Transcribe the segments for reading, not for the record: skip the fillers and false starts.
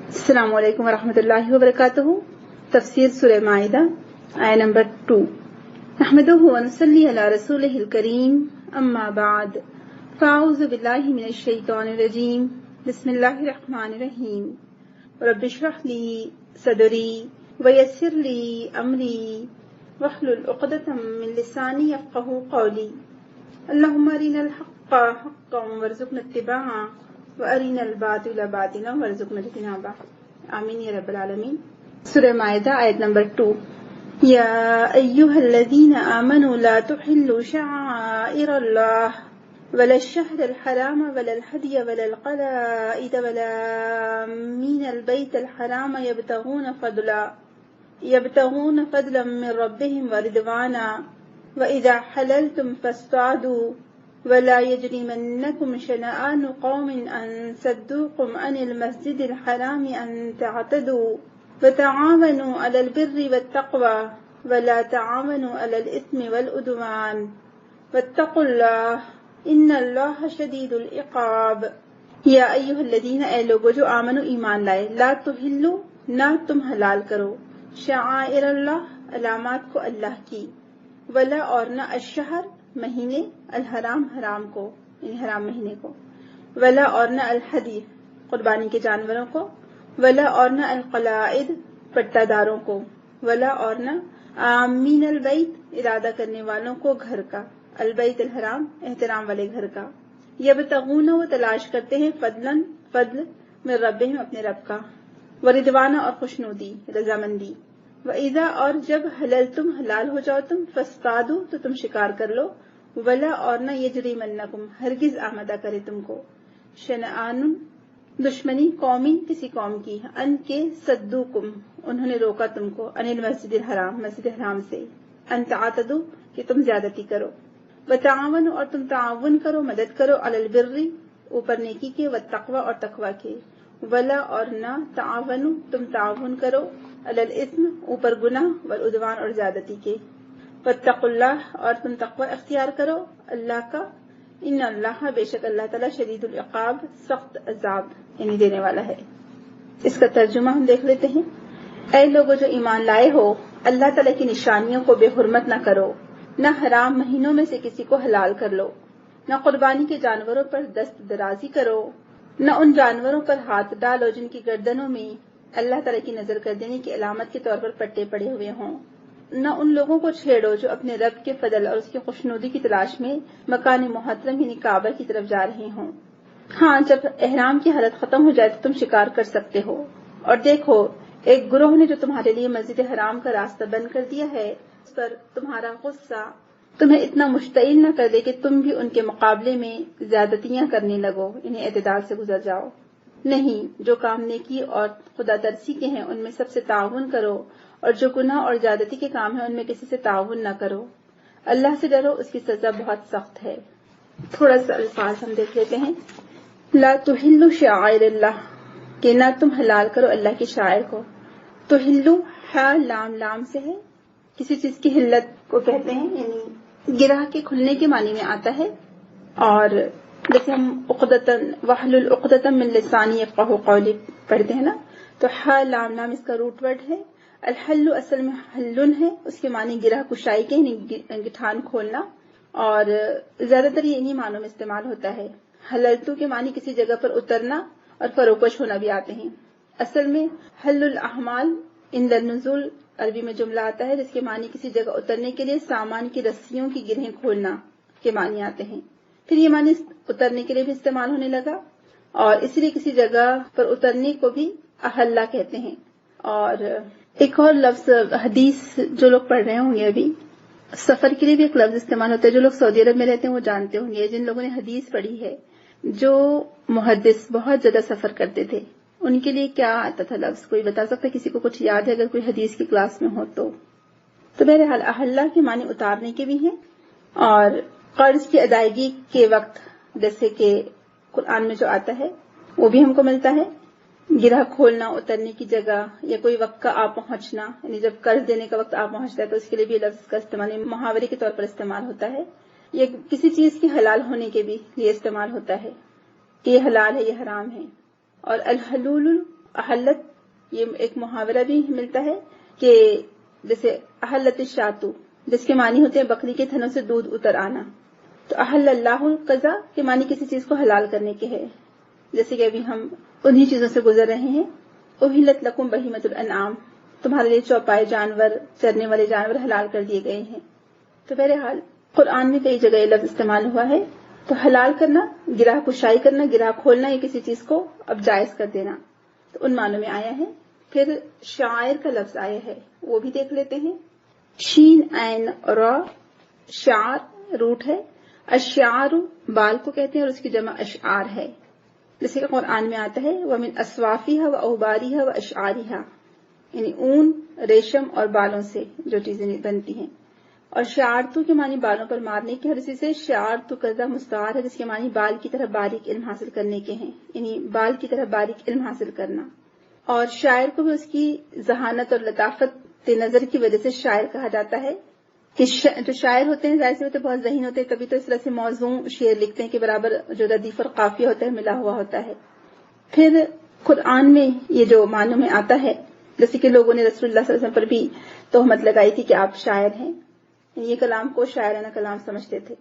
السلام علیکم ورحمۃ اللہ وبرکاتہ۔ تفسیر سورہ مائدہ آیہ نمبر 2۔ نحمدہ ونصلی علی رسولہ الکریم، اما بعد، فاعوذ باللہ من الشیطان الرجیم، بسم اللہ الرحمن الرحیم۔ رب اشرح لی صدری ویسر لی امری واحلل عقدۃ من لسانی یفقہوا قولی۔ اللہم ارنا الحق حقا وارزقنا اتباعہ وَأَرِنَا الْبَاطِلَ بَاطِلًا وَارْزُقْنَا اجْتِنَابَهُ، آمین یا رب العالمین۔ سورہ مائدہ آیت نمبر 2۔ یا ایہا الذین آمنوا لا تحلوا شعائر اللہ ولا الشہر الحرام ولا الہدی ولا القلائد ولا آمین البیت الحرام یبتغون فضلا من ربهم ورضوانا وإذا حللتم فاصطادوا ولا يجرمنكم شنآن قوم أن صدوكم عن المسجد الحرام أن تعتدوا وتعاونوا على البر والتقوى ولا تعاونوا على الإثم والعدوان واتقوا الله إن الله شديد العقاب۔ یا ایھا الذین، اے لوگو جو آمنو ایمان لائے، لا تحلوا، نہ تم حلال کرو، شعائر اللہ، علامات کو اللہ کی، ولا اور نہ الشہر مہینے، الحرام حرام کو یعنی حرام مہینے کو، ولا اور نہ الہدی قربانی کے جانوروں کو، ولا اور نہ القلائد پٹہ داروں کو، ولا اور نہ آمین البیت ارادہ کرنے والوں کو گھر کا، البیت الحرام احترام والے گھر کا، یبتغون وہ تلاش کرتے ہیں فضلاً فضل، من ربہم اپنے رب کا، ورضوانا اور خوشنودی رضامندی، وَإِذَا اور جب حللتم حلال ہو جاؤ تم، فاصطادوا تو تم شکار کر لو، ولا اور نہ یجرمنکم ہرگز آمدہ کرے تم کو، شنآن دشمنی قومی کسی قوم کی، ان کے صدوکم انہوں نے روکا تم کو، ان المسجد الحرام مسجد حرام سے، ان تعتدوا کہ تم زیادتی کرو، وتعاونوا اور تم تعاون کرو مدد کرو، علی البر اوپر نیکی کے، والتقوی اور تقوی کے، ولا اور نہ تعاونوا تم تعاون کرو، علی الاثم اوپر گناہ، والعدوان اور زیادتی کے، واتقوا اللہ اور تم تقوی اختیار کرو اللہ کا، ان اللہ بے شک اللہ تعالیٰ شدید العقاب سخت عذاب یعنی دینے والا ہے۔ اس کا ترجمہ ہم دیکھ لیتے ہیں۔ اے لوگو جو ایمان لائے ہو، اللہ تعالیٰ کی نشانیوں کو بے حرمت نہ کرو، نہ حرام مہینوں میں سے کسی کو حلال کر لو، نہ قربانی کے جانوروں پر دست درازی کرو، نہ ان جانوروں پر ہاتھ ڈالو جن کی گردنوں میں اللہ تعالیٰ کی نظر کر دینے کی علامت کے طور پر پٹے پڑے ہوئے ہوں، نہ ان لوگوں کو چھیڑو جو اپنے رب کے فضل اور اس کی خوشنودی کی تلاش میں مکان محترم یعنی کعبہ کی طرف جا رہے ہوں۔ ہاں، جب احرام کی حالت ختم ہو جائے تو تم شکار کر سکتے ہو، اور دیکھو ایک گروہ نے جو تمہارے لیے مسجد حرام کا راستہ بند کر دیا ہے، اس پر تمہارا غصہ تمہیں اتنا مشتعل نہ کر دے کہ تم بھی ان کے مقابلے میں زیادتیاں کرنے لگو یعنی اعتدال سے گزر جاؤ۔ نہیں، جو کام نیکی اور خدا ترسی کے ہیں ان میں سب سے تعاون کرو، اور جو گناہ اور زیادتی کے کام ہیں ان میں کسی سے تعاون نہ کرو۔ اللہ سے ڈرو، اس کی سزا بہت سخت ہے۔ تھوڑا سا الفاظ ہم دیکھ لیتے ہیں۔ لا تحلوا شعائر اللہ، کہ نہ تم حلال کرو اللہ کی شاعر کو۔ تحلوا ہا لام لام سے ہے، کسی چیز کی حلت کو کہتے ہیں یعنی گرہ کے کھلنے کے معنی میں آتا ہے، اور جیسے ہم عقدتاً واحلل عقدۃ من لسانی یفقہوا قولی پڑھتے ہیں نا، تو ہا لام لام اس کا روٹ ورڈ ہے۔ الحل اصل میں حلن ہے، اس کے معنی گرہ کشائی کے یعنی گٹھان کھولنا، اور زیادہ تر یہ انہی معنوں میں استعمال ہوتا ہے۔ حللتو کے معنی کسی جگہ پر اترنا اور فروکش ہونا بھی آتے ہیں۔ اصل میں حل الاحمال عند النزول عربی میں جملہ آتا ہے جس کے معنی کسی جگہ اترنے کے لیے سامان کی رسیوں کی گرہیں کھولنا کے معنی آتے ہیں۔ پھر یہ معنی اترنے کے لیے بھی استعمال ہونے لگا، اور اس لیے کسی جگہ پر اترنے کو بھی احلہ کہتے ہیں۔ اور ایک اور لفظ حدیث جو لوگ پڑھ رہے ہوں گے ابھی، سفر کے لیے بھی ایک لفظ استعمال ہوتا ہے، جو لوگ سعودی عرب میں رہتے ہیں وہ جانتے ہوں گے، جن لوگوں نے حدیث پڑھی ہے، جو محدث بہت زیادہ سفر کرتے تھے ان کے لیے کیا آتا تھا لفظ، کوئی بتا سکتا ہے؟ کسی کو کچھ یاد ہے اگر کوئی حدیث کی کلاس میں ہو تو بہرحال احلہ کے معنی اتارنے کے بھی ہیں، اور قرض کی ادائیگی کے وقت جیسے کہ قرآن میں جو آتا ہے وہ بھی ہم کو ملتا ہے، گرہ کھولنا، اترنے کی جگہ، یا کوئی وقت کا آ پہنچنا، یعنی جب قرض دینے کا وقت آ پہنچتا ہے تو اس کے لیے بھی لفظ کا استعمال محاورے کے طور پر استعمال ہوتا ہے، یا کسی چیز کی حلال ہونے کے بھی لیے استعمال ہوتا ہے کہ یہ حلال ہے یہ حرام ہے۔ اور الحلول احلت، یہ ایک محاورہ بھی ملتا ہے کہ جیسے احلت الشاتو، جس کے معنی ہوتے ہیں بکری کے تھنوں سے دودھ اتر آنا، تو احل اللہ القضا کے معنی کسی چیز کو حلال کرنے کے ہے، جیسے کہ ابھی ہم انہی چیزوں سے گزر رہے ہیں. احلت لکم بہیمۃ الانعام، تمہارے لیے چوپائے جانور، چرنے والے جانور حلال کر دیے گئے ہیں. تو بہرحال قرآن میں کئی جگہ یہ لفظ استعمال ہوا ہے. تو حلال کرنا، گرہ کشائی کرنا، گرہ کھولنا، یا کسی چیز کو اب جائز کر دینا، تو ان معنوں میں آیا ہے. پھر شاعر کا لفظ آیا ہے، وہ بھی دیکھ لیتے ہیں. شین عین را، شعر روٹ ہے، اشعار بال کو کہتے ہیں اور اس کی جمع اشعار ہے. جیسے کہ قرآن میں آتا ہے وَمِنْ أَصْوَافِهَا وَأَوْبَارِهَا وَأَشْعَارِهَا، یعنی اون، ریشم اور بالوں سے جو چیزیں بنتی ہیں. اور شعارتو کے معنی بالوں پر مارنے کے، اور اسی سے شعارتو کذا مستعار ہے جس کے معنی بال کی طرح باریک علم حاصل کرنے کے ہیں، یعنی بال کی طرح باریک علم حاصل کرنا. اور شاعر کو بھی اس کی ذہانت اور لطافت نظر کی وجہ سے شاعر کہا جاتا ہے. کہ جو شاعر ہوتے ہیں ظاہر سی ہوتے ہیں بہت ذہین ہوتے ہیں، تبھی تو اس طرح سے موزوں شعر لکھتے ہیں کہ برابر جو ردیف اور قافیہ ہوتا ہے ملا ہوا ہوتا ہے. پھر قرآن میں یہ جو معنوں میں آتا ہے، جیسے کہ لوگوں نے رسول اللہ صلی اللہ علیہ وسلم پر بھی تہمت لگائی تھی کہ آپ شاعر ہیں، یہ کلام کو شاعرانہ کلام سمجھتے تھے.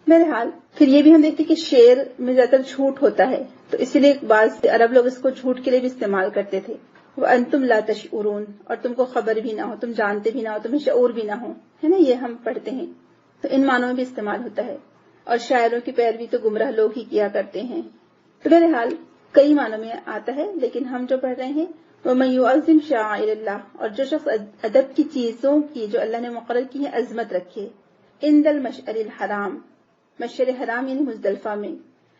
بہرحال پھر یہ بھی ہم دیکھتے کہ شعر میں زیادہ تر جھوٹ ہوتا ہے، تو اسی لیے بعض عرب لوگ اس کو جھوٹ کے لیے بھی استعمال کرتے تھے. وَأَنْتُمْ لَا تَشْعُرُونَ، اور تم کو خبر بھی نہ ہو، تم جانتے بھی نہ ہو، تمہیں شعور بھی نہ ہو، ہے نا، یہ ہم پڑھتے ہیں. تو ان معنوں میں بھی استعمال ہوتا ہے. اور شاعروں کی پیروی تو گمراہ لوگ ہی کیا کرتے ہیں. تو بہرحال کئی معنوں میں آتا ہے، لیکن ہم جو پڑھ رہے ہیں وَمَن يُعَظِّمْ شَعَائِرَ اللَّهِ، اور جو شخص ادب کی چیزوں کی جو اللہ نے مقرر کی ہے عظمت رکھے. عند المشعر الحرام، مشعر حرام یعنی مزدلفہ میں.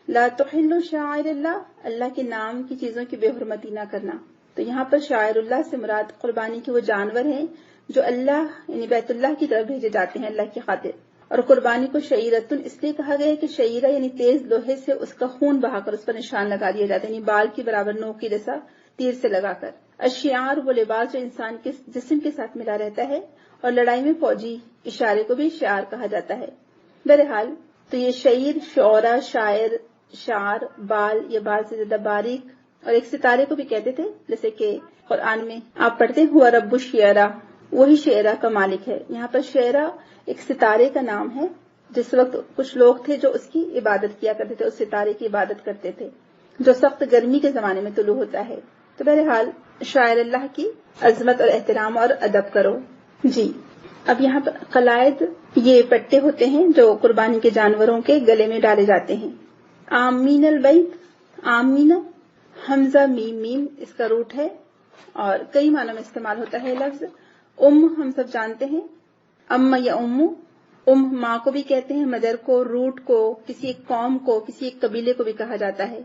لا تحلوا شعائر اللہ، اللہ کے نام کی چیزوں کی بے حرمتی نہ کرنا. تو یہاں پر شاعر اللہ سے مراد قربانی کے وہ جانور ہیں جو اللہ یعنی بیت اللہ کی طرف بھیجے جاتے ہیں اللہ کی خاطر. اور قربانی کو شعیرتن اس لیے کہا گیا ہے کہ شعیرہ یعنی تیز لوہے سے اس کا خون بہا کر اس پر نشان لگا دیا جاتا ہے، یعنی بال کی برابر نوک کی جیسا تیر سے لگا کر. الشعار وہ لباس جو انسان کے جسم کے ساتھ ملا رہتا ہے، اور لڑائی میں فوجی اشارے کو بھی شعار کہا جاتا ہے. بہرحال تو یہ شعیر، شعرا، شاعر، شعر، بال یا بال سے زیادہ باریک، اور ایک ستارے کو بھی کہتے تھے. جیسے کہ قرآن میں آپ پڑھتے ہیں ہوا رب الشعراء، وہی شعرا کا مالک ہے. یہاں پر شعرا ایک ستارے کا نام ہے. جس وقت کچھ لوگ تھے جو اس کی عبادت کیا کرتے تھے، اس ستارے کی عبادت کرتے تھے جو سخت گرمی کے زمانے میں طلوع ہوتا ہے. تو بہرحال شاعر اللہ کی عظمت اور احترام اور ادب کرو. جی اب یہاں پر قلائد یہ پٹے ہوتے ہیں جو قربانی کے جانوروں کے گلے میں ڈالے جاتے ہیں. آمین البیت، آمینہ حمزہ میم میم اس کا روٹ ہے، اور کئی معنوں میں استعمال ہوتا ہے لفظ. ہم سب جانتے ہیں، ام یا ام ماں کو بھی کہتے ہیں، مدر کو، روٹ کو، کسی ایک قوم کو، کسی ایک قبیلے کو بھی کہا جاتا ہے.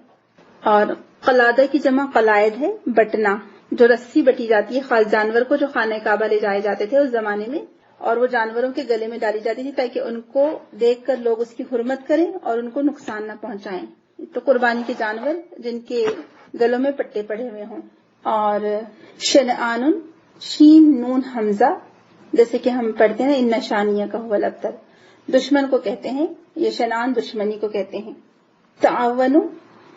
اور قلادہ کی جمع قلائد ہے، بٹنا، جو رسی بٹی جاتی ہے خاص جانور کو جو خانہ کعبہ لے جائے جاتے تھے اس زمانے میں، اور وہ جانوروں کے گلے میں ڈالی جاتی تھی تاکہ ان کو دیکھ کر لوگ اس کی حرمت کریں اور ان کو نقصان نہ پہنچائیں. تو قربانی کے جانور جن کے گلوں میں پٹے پڑے ہوئے ہوں. اور شنعان، شین نون حمزہ، جیسے کہ ہم پڑھتے ہیں ان نشانیہ کا ہوا لبتر، دشمن کو کہتے ہیں، یہ شنعان دشمنی کو کہتے ہیں. تعاون،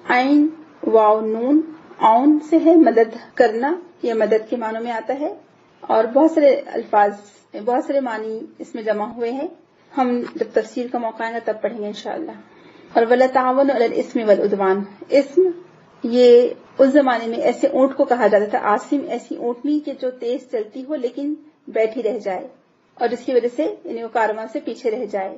عین واو نون، عون سے ہے مدد کرنا، یہ مدد کے معنوں میں آتا ہے. اور بہت سارے الفاظ، بہت سارے معنی اس میں جمع ہوئے ہیں، ہم جب تفسیر کا موقع آئے گا تب پڑھیں گے انشاءاللہ. اور ولا تعاون علی الاسم والعدوان، اسم یہ اس زمانے میں ایسے اونٹ کو کہا جاتا تھا، آسم ایسی اونٹنی کہ جو تیز چلتی ہو لیکن بیٹھی رہ جائے، اور جس کی وجہ سے یعنی وہ کارواں سے پیچھے رہ جائے.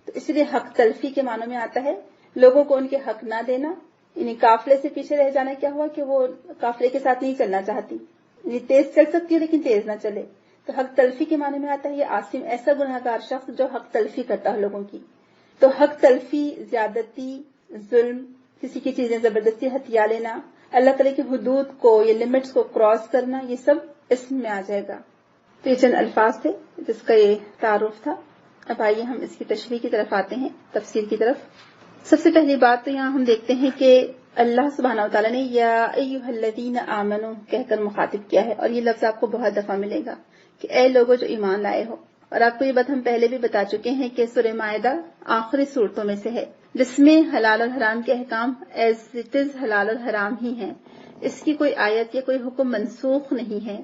تو اس لیے حق تلفی کے معنوں میں آتا ہے لوگوں کو ان کے حق نہ دینا، یعنی قافلے سے پیچھے رہ جانا. کیا ہوا کہ وہ قافلے کے ساتھ نہیں چلنا چاہتی، یعنی تیز چل سکتی ہے لیکن تیز نہ چلے. تو حق تلفی کے معنی میں آتا ہے یہ آسم ایسا گناہگار شخص جو حق تلفی کرتا ہے لوگوں کی. تو حق تلفی، زیادتی، ظلم، کسی کی چیزیں زبردستی ہتھیا لینا، اللہ تعالیٰ کی حدود کو یا لمٹس کو کراس کرنا، یہ سب اسم میں آ جائے گا. تو یہ چند الفاظ تھے جس کا یہ تعارف تھا. اب آئیے ہم اس کی تشریح کی طرف آتے ہیں، تفسیر کی طرف. سب سے پہلی بات تو یہاں ہم دیکھتے ہیں کہ اللہ سبحانہ وتعالیٰ نے یا ایھا الذین آمنوا کہہ کر مخاطب کیا ہے، اور یہ لفظ آپ کو بہت دفعہ ملے گا کہ اے لوگوں جو ایمان لائے ہو. اور آپ کو یہ بات ہم پہلے بھی بتا چکے ہیں کہ سورہ مائدہ آخری صورتوں میں سے ہے جس میں حلال اور حرام کے احکام ایز اٹ از حلال اور حرام ہی ہیں، اس کی کوئی آیت یا کوئی حکم منسوخ نہیں ہے،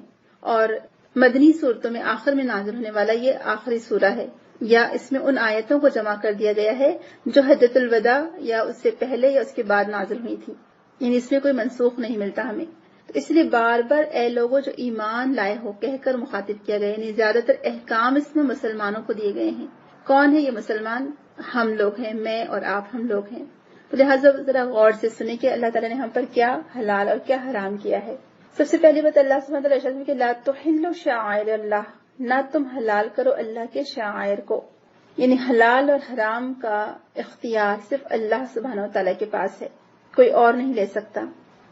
اور مدنی صورتوں میں آخر میں نازل ہونے والا یہ آخری سورہ ہے، یا اس میں ان آیتوں کو جمع کر دیا گیا ہے جو حجۃ الوداع یا اس سے پہلے یا اس کے بعد نازل ہوئی تھی، یعنی اس میں کوئی منسوخ نہیں ملتا ہمیں۔ تو اس لیے بار بار اے لوگوں جو ایمان لائے ہو کہہ کر مخاطب کیا گیا، یعنی زیادہ تر احکام اس میں مسلمانوں کو دیے گئے ہیں۔ کون ہے یہ مسلمان؟ ہم لوگ ہیں، میں اور آپ ہم لوگ ہیں۔ تو لہٰذا ذرا غور سے سنیں کہ اللہ تعالیٰ نے ہم پر کیا حلال اور کیا حرام کیا ہے۔ سب سے پہلی بات اللہ سبحانہ وتعالیٰ ارشاد کہ لا تحلوا شعائر اللہ، نہ تم حلال کرو اللہ کے شعائر کو، یعنی حلال اور حرام کا اختیار صرف اللہ سبحانہ وتعالیٰ کے پاس ہے، کوئی اور نہیں لے سکتا۔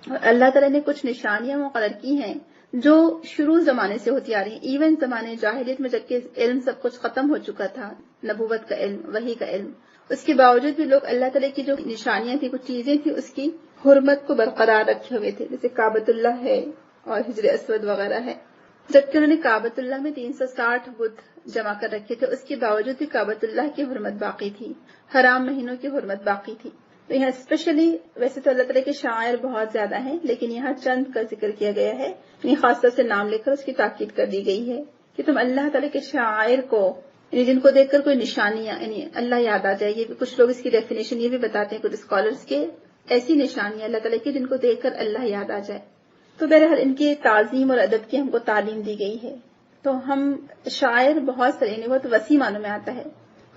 اور اللہ تعالیٰ نے کچھ نشانیاں مقرر کی ہیں جو شروع زمانے سے ہوتی آ رہی ہیں، ایون زمانے جاہلیت میں جبکہ علم سب کچھ ختم ہو چکا تھا، نبوت کا علم، وحی کا علم، اس کے باوجود بھی لوگ اللہ تعالیٰ کی جو نشانیاں تھیں، کچھ چیزیں تھیں، اس کی حرمت کو برقرار رکھے ہوئے تھے، جیسے کعبۃ اللہ ہے اور حجر اسود وغیرہ ہے۔ جبکہ انہوں نے کعبۃ اللہ میں 360 بت جمع کر رکھے تھے، اس کے باوجود بھی کعبۃ اللہ کی حرمت باقی تھی، حرام مہینوں کی حرمت باقی تھی۔ تو یہاں اسپیشلی ویسے تو اللہ تعالیٰ کے شاعر بہت زیادہ ہیں، لیکن یہاں چند کا ذکر کیا گیا ہے، یعنی خاص طور سے نام لے کر اس کی تاکید کر دی گئی ہے کہ تم اللہ تعالیٰ کے شاعر کو، یعنی جن کو دیکھ کر کوئی نشانیاں، یعنی اللہ یاد آ جائے، یہ بھی کچھ لوگ اس کی ڈیفینیشن یہ بھی بتاتے ہیں کچھ اسکالرس کے، ایسی نشانیاں اللہ تعالیٰ کی جن کو دیکھ کر اللہ یاد آ جائے۔ تو بہرحال ان کی تعظیم اور ادب کی ہم کو تعلیم دی گئی ہے۔ تو ہم شاعر بہت سارے، یعنی بہت وسیع معنوں میں آتا ہے،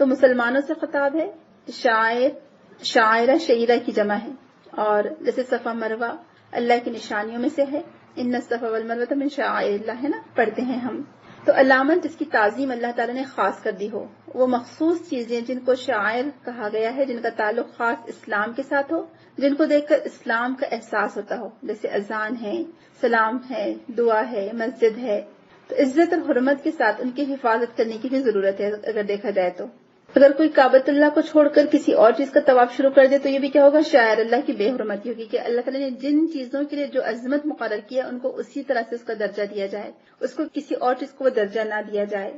تو مسلمانوں سے خطاب ہے، شاعر، شاعرہ، شعیرہ کی جمع ہے، اور جیسے صفا مروہ اللہ کی نشانیوں میں سے ہے، ان الصفا والمروہ من شعائر اللہ ہے نا، پڑھتے ہیں ہم۔ تو علامت جس کی تعظیم اللہ تعالیٰ نے خاص کر دی ہو، وہ مخصوص چیزیں جن کو شاعر کہا گیا ہے، جن کا تعلق خاص اسلام کے ساتھ ہو، جن کو دیکھ کر اسلام کا احساس ہوتا ہو، جیسے اذان ہے، سلام ہے، دعا ہے، مسجد ہے۔ تو عزت اور حرمت کے ساتھ ان کی حفاظت کرنے کی بھی ضرورت ہے۔ اگر دیکھا جائے تو اگر کوئی کعبۃ اللہ کو چھوڑ کر کسی اور چیز کا طواف شروع کر دے تو یہ بھی کیا ہوگا؟ شاعر اللہ کی بے حرمتی ہوگی، کہ اللہ تعالیٰ نے جن چیزوں کے لیے جو عظمت مقرر کیا ان کو اسی طرح سے اس کا درجہ دیا جائے، اس کو کسی اور چیز کو وہ درجہ نہ دیا جائے۔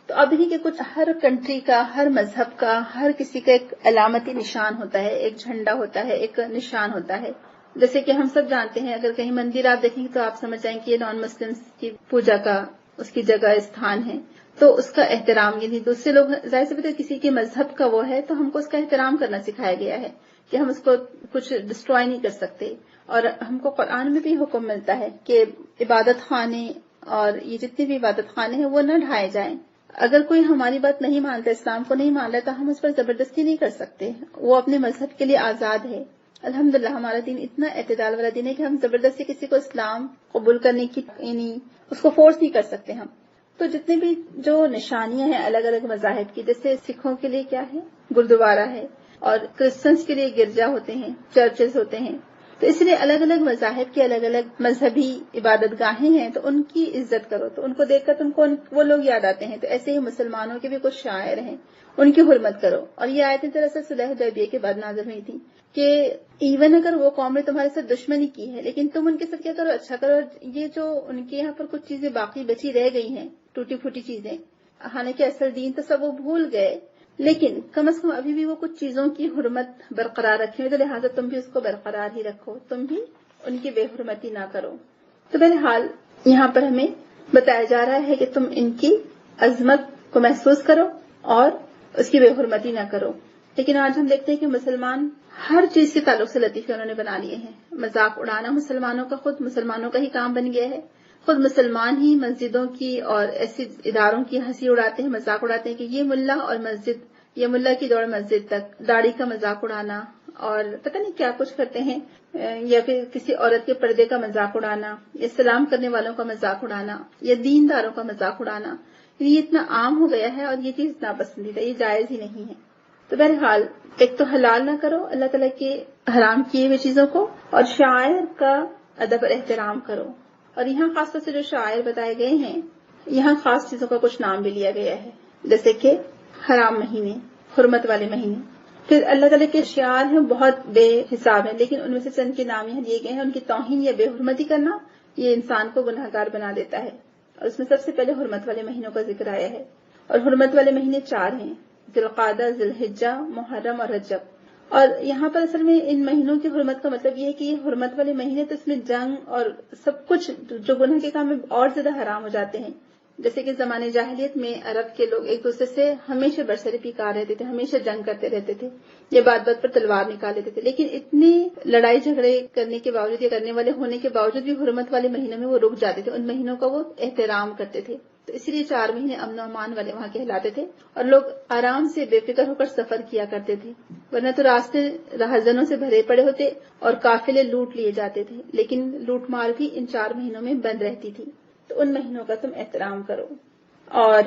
تو اب ہی کہ کچھ ہر کنٹری کا، ہر مذہب کا، ہر کسی کا ایک علامتی نشان ہوتا ہے، ایک جھنڈا ہوتا ہے، ایک نشان ہوتا ہے۔ جیسے کہ ہم سب جانتے ہیں، اگر کہیں مندر آپ دیکھیں گے تو آپ سمجھ جائیں کہ یہ نان مسلمس کی پوجا کا اس کی جگہ استھان ہے، تو اس کا احترام، یعنی دوسرے لوگ ظاہر سے کسی کے مذہب کا وہ ہے تو ہم کو اس کا احترام کرنا سکھایا گیا ہے کہ ہم اس کو کچھ ڈسٹروائے نہیں کر سکتے۔ اور ہم کو قرآن میں بھی حکم ملتا ہے کہ عبادت خانے اور یہ جتنے بھی عبادت خانے ہیں وہ نہ ڈھائے جائیں۔ اگر کوئی ہماری بات نہیں مانتا، اسلام کو نہیں مان رہا، تو ہم اس پر زبردستی نہیں کر سکتے، وہ اپنے مذہب کے لیے آزاد ہے۔ الحمدللہ ہمارا دین اتنا اعتدال والا دین ہے کہ ہم زبردستی کسی کو اسلام قبول کرنے کی، یعنی اس کو فورس نہیں کر سکتے ہم۔ تو جتنے بھی جو نشانیاں ہیں الگ الگ مذاہب کی، جیسے سکھوں کے لیے کیا ہے؟ گردوارا ہے، اور کرسچنس کے لیے گرجا ہوتے ہیں، چرچز ہوتے ہیں۔ تو اس لیے الگ الگ مذاہب کی الگ الگ مذہبی عبادت گاہیں ہیں، تو ان کی عزت کرو، تو ان کو دیکھ کر تم کو وہ لوگ یاد آتے ہیں۔ تو ایسے ہی مسلمانوں کے بھی کچھ شاعر ہیں، ان کی حرمت کرو۔ اور یہ آیتیں دراصل صلح حدیبیہ کے بعد نازل ہوئی تھی کہ ایون اگر وہ قوم نے تمہارے ساتھ دشمنی کی ہے لیکن تم ان کے ساتھ کیا کرو؟ اچھا کرو۔ یہ جو ان کے یہاں پر کچھ چیزیں باقی بچی رہ گئی ہیں، ٹوٹی پھوٹی چیزیں، حالانکہ اصل دین تو سب وہ بھول گئے، لیکن کم از کم ابھی بھی وہ کچھ چیزوں کی حرمت برقرار رکھے ہوئے، تو لہٰذا تم بھی اس کو برقرار ہی رکھو، تم بھی ان کی بے حرمتی نہ کرو۔ تو بہرحال یہاں پر ہمیں بتایا جا رہا ہے کہ تم ان کی عظمت کو محسوس کرو اور اس کی بے حرمتی نہ کرو۔ لیکن آج ہم دیکھتے ہیں کہ مسلمان ہر چیز کے تعلق سے لطیفے انہوں نے بنا لیے ہیں۔ مذاق اڑانا مسلمانوں کا، خود مسلمانوں کا ہی کام بن گیا ہے۔ خود مسلمان ہی مسجدوں کی اور ایسے اداروں کی ہنسی اڑاتے ہیں، مذاق اڑاتے ہیں کہ یہ ملا اور مسجد، یہ ملا کی دوڑ مسجد تک، داڑھی کا مذاق اڑانا اور پتہ نہیں کیا کچھ کرتے ہیں، یا پھر کسی عورت کے پردے کا مذاق اڑانا، یا سلام کرنے والوں کا مذاق اڑانا، یا دینداروں کا مذاق اڑانا۔ یہ اتنا عام ہو گیا ہے اور یہ چیز ناپسندیدہ، یہ جائز ہی نہیں ہے۔ تو بہرحال ایک تو حلال نہ کرو اللہ تعالیٰ کے حرام کیے ہوئے چیزوں کو، اور شاعر کا ادب اور احترام کرو۔ اور یہاں خاص طور سے جو شاعر بتائے گئے ہیں، یہاں خاص چیزوں کا کچھ نام بھی لیا گیا ہے، جیسے کہ حرام مہینے، حرمت والے مہینے۔ پھر اللہ تعالیٰ کے شعار ہیں بہت بے حساب ہیں، لیکن ان میں سے چند کے نام یہاں دیے گئے ہیں۔ ان کی توہین یا بے حرمتی کرنا یہ انسان کو گناہگار بنا دیتا ہے، اور اس میں سب سے پہلے حرمت والے مہینوں کا ذکر آیا ہے۔ اور حرمت والے مہینے 4 ہیں، ذی القعدہ، ذی الحجہ، محرم اور رجب۔ اور یہاں پر اصل میں ان مہینوں کی حرمت کا مطلب یہ ہے کہ یہ حرمت والے مہینے تو اس میں جنگ اور سب کچھ جو گناہ کے کام میں اور زیادہ حرام ہو جاتے ہیں. جیسے کہ زمانے جاہلیت میں عرب کے لوگ ایک دوسرے سے ہمیشہ برسری کار رہتے تھے, ہمیشہ جنگ کرتے رہتے تھے, یہ بات بات پر تلوار نکال لیتے تھے. لیکن اتنی لڑائی جھگڑے کرنے کے باوجود یا کرنے والے ہونے کے باوجود بھی حرمت والے مہینوں میں وہ رک جاتے تھے, ان مہینوں کا وہ احترام کرتے تھے. تو اسی لیے 4 مہینے امن و امان والے وہاں کہلاتے تھے اور لوگ آرام سے بے فکر ہو کر سفر کیا کرتے تھے, ورنہ تو راستے راہزنوں سے بھرے پڑے ہوتے اور قافلے لوٹ لیے جاتے تھے. لیکن لوٹ مار بھی ان 4 مہینوں میں بند رہتی تھی. تو ان مہینوں کا تم احترام کرو. اور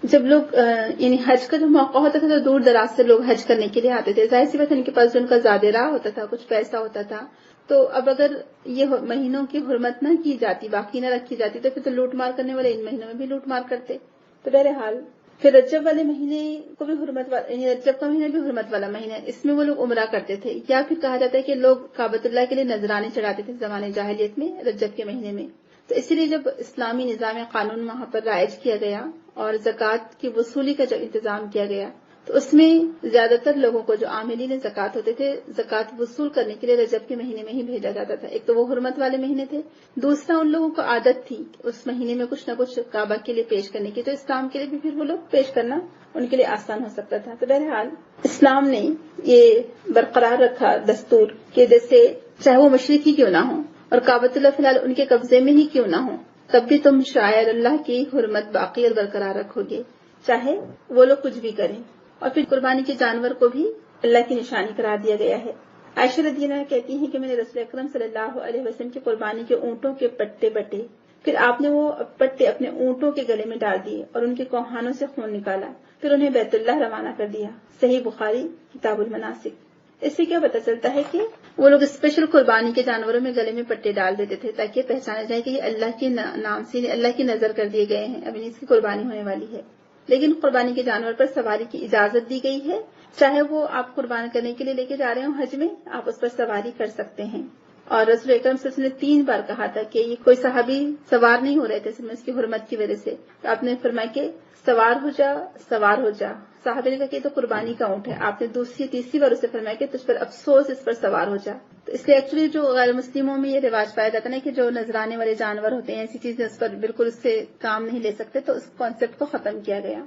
جب لوگ یعنی حج کا جو موقع ہوتا تھا تو دور دراز سے لوگ حج کرنے کے لیے آتے تھے. ظاہر سی بات ان کے پاس جو ان کا زیادہ راہ ہوتا تھا, کچھ پیسہ ہوتا تھا, تو اب اگر یہ مہینوں کی حرمت نہ کی جاتی, باقی نہ رکھی جاتی, تو پھر تو لوٹ مار کرنے والے ان مہینوں میں بھی لوٹ مار کرتے. تو بہرحال پھر رجب والے مہینے کو بھی حرمت یعنی رجب کا مہینہ بھی حرمت والا مہینہ ہے. اس میں وہ لوگ عمرہ کرتے تھے, یا پھر کہا جاتا ہے کہ لوگ کعبۃ اللہ کے لیے نذرانے چڑھاتے تھے زمانے جاہلیت میں رجب کے مہینے میں. تو اسی لیے جب اسلامی نظام قانون وہاں پر رائج کیا گیا اور زکوٰۃ کی وصولی کا جب انتظام کیا گیا, تو اس میں زیادہ تر لوگوں کو جو عاملین زکوٰۃ ہوتے تھے زکوٰۃ وصول کرنے کے لیے رجب کے مہینے میں ہی بھیجا جاتا تھا. ایک تو وہ حرمت والے مہینے تھے, دوسرا ان لوگوں کو عادت تھی اس مہینے میں کچھ نہ کچھ کعبہ کے لیے پیش کرنے کی, تو اسلام کے لیے بھی پھر وہ لوگ پیش کرنا ان کے لیے آسان ہو سکتا تھا. تو بہرحال اسلام نے یہ برقرار رکھا دستور کہ جیسے چاہے وہ مشرق ہی کیوں نہ ہو اور کعبۃ اللہ فی الحال ان کے قبضے میں ہی کیوں نہ ہو, تب بھی تم شاعر اللہ کی حرمت باقی اور برقرار رکھو گے, چاہے وہ لوگ کچھ بھی کریں. اور پھر قربانی کے جانور کو بھی اللہ کی نشانی قرار دیا گیا ہے. عائشہ رضی اللہ عنہا کہتی ہیں کہ میں نے رسول اکرم صلی اللہ علیہ وسلم کی قربانی کے اونٹوں کے پٹے بٹے, پھر آپ نے وہ پٹے اپنے اونٹوں کے گلے میں ڈال دیے اور ان کے کوہانوں سے خون نکالا, پھر انہیں بیت اللہ روانہ کر دیا. صحیح بخاری کتاب المناسک. اس سے کیا پتہ چلتا ہے کہ وہ لوگ اسپیشل قربانی کے جانوروں میں گلے میں پٹے ڈال دیتے تھے تاکہ پہچانا جائے کہ یہ اللہ کے نام سے اللہ کی نظر کر دیے گئے ہیں, اب اس کی قربانی ہونے والی ہے. لیکن قربانی کے جانور پر سواری کی اجازت دی گئی ہے, چاہے وہ آپ قربان کرنے کے لیے لے کے جا رہے ہوں حج میں, آپ اس پر سواری کر سکتے ہیں. اور رسول اکرم صلی اللہ علیہ وسلم نے 3 بار کہا تھا کہ یہ کوئی صحابی سوار نہیں ہو رہے تھے اس کی حرمت کی وجہ سے, تو آپ نے فرمایا کہ سوار ہو جا, سوار ہو جا. صحابی نے کہا کہ یہ تو قربانی کا اونٹ ہے. آپ نے دوسری تیسری بار اسے فرمایا کہ تجھ پر افسوس, اس پر سوار ہو جا. تو اس لیے ایکچولی جو غیر مسلموں میں یہ رواج پایا جاتا ہے کہ جو نذرانے والے جانور ہوتے ہیں ایسی چیزیں اس پر بالکل اس سے کام نہیں لے سکتے, تو اس کانسیپٹ کو ختم کیا گیا.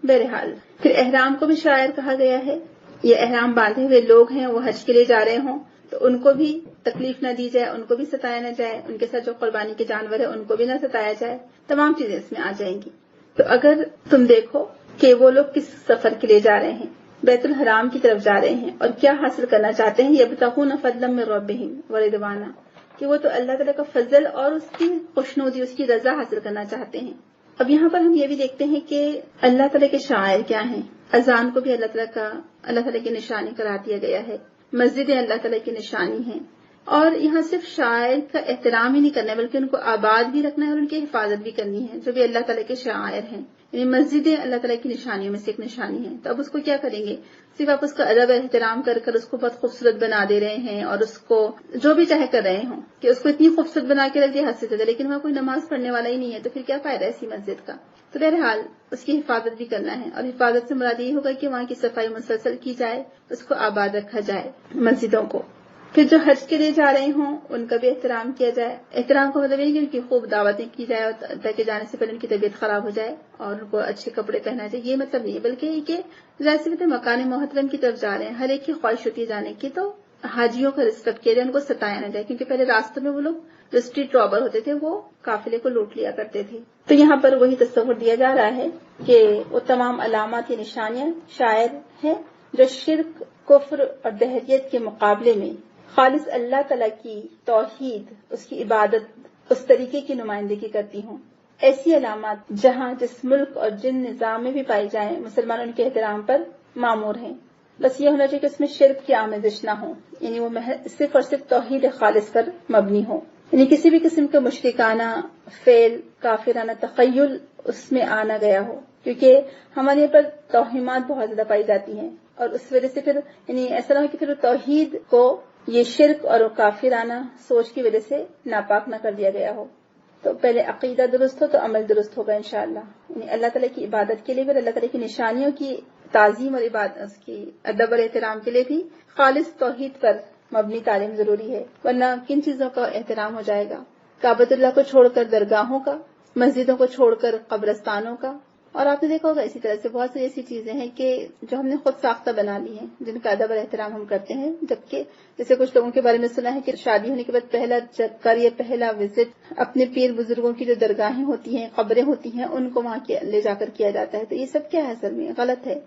بہرحال پھر احرام کو بھی شاعر کہا گیا ہے. یہ احرام باندھے ہوئے لوگ ہیں, وہ حج کے لیے جا رہے ہوں تو ان کو بھی تکلیف نہ دی جائے, ان کو بھی ستایا نہ جائے, ان کے ساتھ جو قربانی کے جانور ہیں ان کو بھی نہ ستایا جائے. تمام چیزیں اس میں آ جائیں گی. تو اگر تم دیکھو کہ وہ لوگ کس سفر کے لیے جا رہے ہیں, بیت الحرام کی طرف جا رہے ہیں اور کیا حاصل کرنا چاہتے ہیں, یبتغون فضلا من ربہم ورضوانا, کہ وہ تو اللہ تعالیٰ کا فضل اور اس کی خوشنودی, اس کی رضا حاصل کرنا چاہتے ہیں. اب یہاں پر ہم یہ بھی دیکھتے ہیں کہ اللہ تعالیٰ کے شاعر کیا ہیں. اذان کو بھی اللہ تعالیٰ کی نشانی قرار دیا گیا ہے. مسجدیں اللہ تعالیٰ کی نشانی ہیں. اور یہاں صرف شاعر کا احترام ہی نہیں کرنا ہے بلکہ ان کو آباد بھی رکھنا ہے اور ان کی حفاظت بھی کرنی ہے, جو بھی اللہ تعالیٰ کے شاعر ہیں. یعنی مسجدیں اللہ تعالیٰ کی نشانیوں میں سے ایک نشانی ہے. تو اب اس کو کیا کریں گے, صرف آپ اس کا ادب احترام کر کر اس کو بہت خوبصورت بنا دے رہے ہیں اور اس کو جو بھی چاہے کر رہے ہوں کہ اس کو اتنی خوبصورت بنا کے رکھ دیا حد سے زیادہ, لیکن وہاں کوئی نماز پڑھنے والا ہی نہیں ہے, تو پھر کیا فائدہ ہے ایسی مسجد کا. تو بہرحال اس کی حفاظت بھی کرنا ہے, اور حفاظت سے مراد یہ ہوگا کہ وہاں کی صفائی مسلسل کی جائے, اس کو آباد رکھا جائے مسجدوں کو. پھر جو حج کے لیے جا رہے ہوں ان کا بھی احترام کیا جائے. احترام کا مطلب یہ کہ ان کی خوب دعوتیں کی جائے تاکہ جانے سے پہلے ان کی طبیعت خراب ہو جائے اور ان کو اچھے کپڑے پہنا جائے, یہ مطلب نہیں ہے, بلکہ یہ کہ ظاہر سی بات ہے مکان محترم کی طرف جا رہے ہیں, ہر ایک کی خواہش ہوتی ہے جانے کی, تو حاجیوں کا رسپیکٹ کیا جائے, ان کو ستایا نہ جائے, کیونکہ پہلے راستوں میں وہ لوگ جو اسٹریٹ رابر ہوتے تھے وہ قافلے کو لوٹ لیا کرتے تھے. تو یہاں پر وہی تصور دیا جا رہا ہے کہ وہ تمام علامات یا نشانیاں شاعر ہیں جو شرک, کفر اور دہریت کے مقابلے میں خالص اللہ تعالیٰ کی توحید, اس کی عبادت, اس طریقے کی نمائندگی کرتی ہوں. ایسی علامات جہاں جس ملک اور جن نظام میں بھی پائی جائیں مسلمان ان کے احترام پر معمور ہیں. بس یہ ہونا چاہیے کہ اس میں شرک کی آمیزش نہ ہو, یعنی وہ صرف اور صرف توحید خالص پر مبنی ہو, یعنی کسی بھی قسم کا مشرکانہ فعل, کافرانہ تخیل اس میں آنا گیا ہو, کیونکہ ہمارے یہاں پر توہمات بہت زیادہ پائی جاتی ہیں اور اس وجہ سے پھر یعنی ایسا نہ ہو کہ پھر توحید کو یہ شرک اور کافرانہ سوچ کی وجہ سے ناپاک نہ کر دیا گیا ہو. تو پہلے عقیدہ درست ہو تو عمل درست ہوگا انشاءاللہ. یعنی اللہ تعالیٰ کی عبادت کے لیے بھی, اللہ تعالیٰ کی نشانیوں کی تعظیم اور عبادت، اس کی ادب اور احترام کے لیے بھی خالص توحید پر مبنی تعلیم ضروری ہے، ورنہ کن چیزوں کا احترام ہو جائے گا؟ کعبۃ اللہ کو چھوڑ کر درگاہوں کا، مسجدوں کو چھوڑ کر قبرستانوں کا، اور آپ نے دیکھا ہوگا اسی طرح سے بہت سی ایسی چیزیں ہیں کہ جو ہم نے خود ساختہ بنا لی ہیں، جن کا ادب اور احترام ہم کرتے ہیں، جبکہ جیسے کچھ لوگوں کے بارے میں سنا ہے کہ شادی ہونے کے بعد پہلا چکر یا پہلا وزٹ اپنے پیر بزرگوں کی جو درگاہیں ہوتی ہیں، قبریں ہوتی ہیں، ان کو وہاں لے جا کر کیا جاتا ہے۔ تو یہ سب کیا ہے؟ اصل میں غلط ہے۔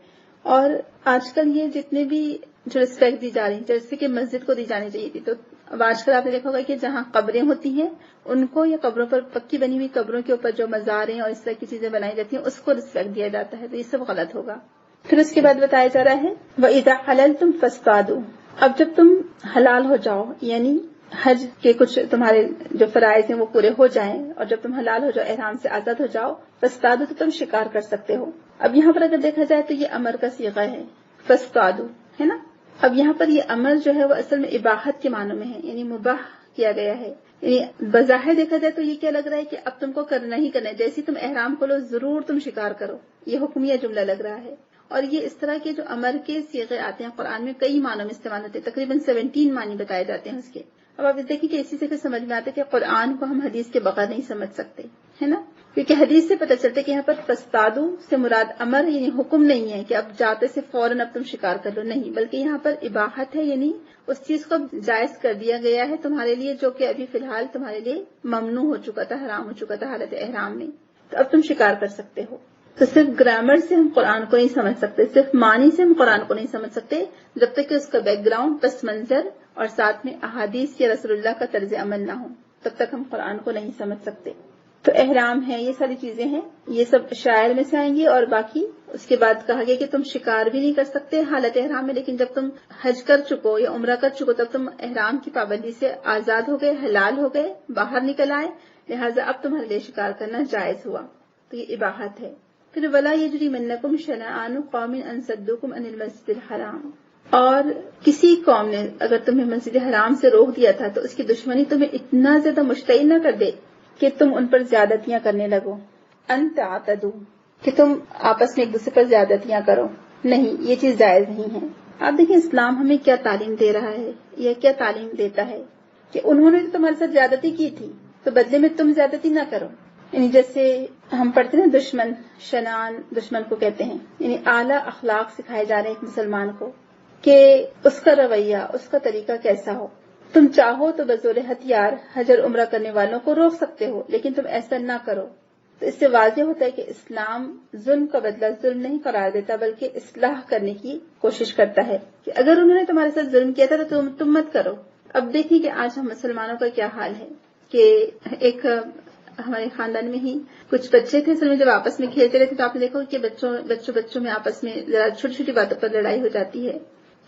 اور آج کل یہ جتنے بھی جو رسپیکٹ دی جا رہی ہیں، جیسے کہ مسجد کو دی جانی چاہیے تھی، تو اب آج کل آپ نے دیکھا ہوگا کہ جہاں قبریں ہوتی ہیں ان کو، یا قبروں پر پکی بنی ہوئی قبروں کے اوپر جو مزاریں اور اس طرح کی چیزیں بنائی جاتی ہیں اس کو رسپیکٹ دیا جاتا ہے، تو یہ سب غلط ہوگا۔ پھر اس کے بعد بتایا جا رہا ہے وَإِذَا حَلَلْتُمْ فَاصْطَادُوا، اب جب تم حلال ہو جاؤ، یعنی حج کے کچھ تمہارے جو فرائض ہیں وہ پورے ہو جائیں، اور جب تم حلال ہو جاؤ، احرام سے آزاد ہو جاؤ، فَاصْطَادُوا، تو تم شکار کر سکتے ہو۔ اب یہاں پر اگر دیکھا جائے تو یہ امر کا صیغہ ہے، فَاصْطَادُوا، ہے نا۔ اب یہاں پر یہ امر جو ہے وہ اصل میں اباحت کے معنوں میں ہے، یعنی مباح کیا گیا ہے، یعنی بظاہر دیکھا جائے تو یہ کیا لگ رہا ہے کہ اب تم کو کرنا ہی کرنا ہے، جیسے تم احرام کھولو ضرور تم شکار کرو، یہ حکمیہ جملہ لگ رہا ہے۔ اور یہ اس طرح کے جو امر کے صیغے آتے ہیں قرآن میں کئی معنوں میں استعمال ہوتے ہیں، تقریباً 17 معنی بتائے جاتے ہیں اس کے۔ اب آپ دیکھیں کہ اسی سے پھر سمجھ میں آتا ہے کہ قرآن کو ہم حدیث کے بغیر نہیں سمجھ سکتے، ہے نا، کیونکہ حدیث سے پتہ چلتا ہے کہ یہاں پر فَاصْطَادُوا سے مراد امر یعنی حکم نہیں ہے کہ اب جاتے سے فوراً اب تم شکار کر لو، نہیں، بلکہ یہاں پر اباحت ہے، یعنی اس چیز کو جائز کر دیا گیا ہے تمہارے لیے جو کہ ابھی فی الحال تمہارے لیے ممنوع ہو چکا تھا، حرام ہو چکا تھا حالت احرام میں، تو اب تم شکار کر سکتے ہو۔ تو صرف گرامر سے ہم قرآن کو نہیں سمجھ سکتے، صرف معنی سے ہم قرآن کو نہیں سمجھ سکتے، جب تک کہ اس کا بیک گراؤنڈ، پس منظر اور ساتھ میں احادیث یا رسول اللہ کا طرز عمل نہ ہو، تب تک ہم قرآن کو نہیں سمجھ سکتے۔ تو احرام ہے، یہ ساری چیزیں ہیں، یہ سب شاعر میں سے آئیں گی، اور باقی اس کے بعد کہا گیا کہ تم شکار بھی نہیں کر سکتے حالت احرام میں، لیکن جب تم حج کر چکو یا عمرہ کر چکو تب تم احرام کی پابندی سے آزاد ہو گئے، حلال ہو گئے، باہر نکل آئے، لہٰذا اب تمہارے لیے شکار کرنا جائز ہوا، تو یہ اباحت ہے۔ پھر وَلَا يَجْرِمَنَّكُمْ شَنَآنُ قَوْمٍ أَن صَدُّوكُمْ عَنِ الْمَسْجِدِ الْحَرَامِ، اور کسی قوم نے اگر تمہیں مسجد حرام سے روک دیا تھا تو اس کی دشمنی تمہیں اتنا زیادہ مشتعل نہ کر دے کہ تم ان پر زیادتیاں کرنے لگو، ان تعتدوا، کہ تم آپس میں ایک دوسرے پر زیادتیاں کرو، نہیں، یہ چیز جائز نہیں ہے۔ آپ دیکھیں اسلام ہمیں کیا تعلیم دے رہا ہے، یہ کیا تعلیم دیتا ہے کہ انہوں نے تمہارے ساتھ زیادتی کی تھی تو بدلے میں تم زیادتی نہ کرو، یعنی جیسے ہم پڑھتے ہیں دشمن، شنان دشمن کو کہتے ہیں، یعنی اعلیٰ اخلاق سکھائے جا رہے ہیں ایک مسلمان کو کہ اس کا رویہ، اس کا طریقہ کیسا ہو۔ تم چاہو تو بزور ہتھیار حج اور عمرہ کرنے والوں کو روک سکتے ہو، لیکن تم ایسا نہ کرو۔ تو اس سے واضح ہوتا ہے کہ اسلام ظلم کا بدلہ ظلم نہیں قرار دیتا، بلکہ اصلاح کرنے کی کوشش کرتا ہے کہ اگر انہوں نے تمہارے ساتھ ظلم کیا تھا تو تم مت کرو۔ اب دیکھیں کہ آج ہم مسلمانوں کا کیا حال ہے کہ ایک ہمارے خاندان میں ہی کچھ بچے تھے، اصل میں جب آپس میں کھیلتے رہتے تو آپ نے دیکھا کہ بچوں میں آپس میں ذرا چھوٹی چھوٹی باتوں پر لڑائی ہو جاتی ہے،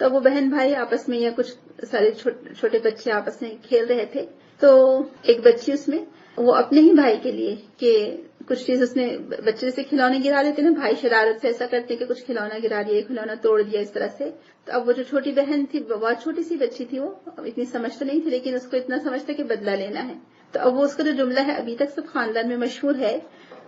تو وہ بہن بھائی آپس میں یا کچھ سارے چھوٹے بچے آپس میں کھیل رہے تھے، تو ایک بچی اس میں وہ اپنے ہی بھائی کے لیے کہ کچھ چیز اس نے بچے سے کھلونے گرا دیتے نا، بھائی شرارت سے ایسا کرتے کہ کچھ کھلونا گرا دیا، کھلونا توڑ دیا اس طرح سے، تو اب وہ جو چھوٹی بہن تھی، بہت چھوٹی سی بچی تھی، وہ اتنی سمجھ تو نہیں تھی لیکن اس کو اتنا سمجھتا کہ بدلہ لینا ہے، تو اب وہ اس کا جو جملہ ہے ابھی تک سب خاندان میں مشہور ہے،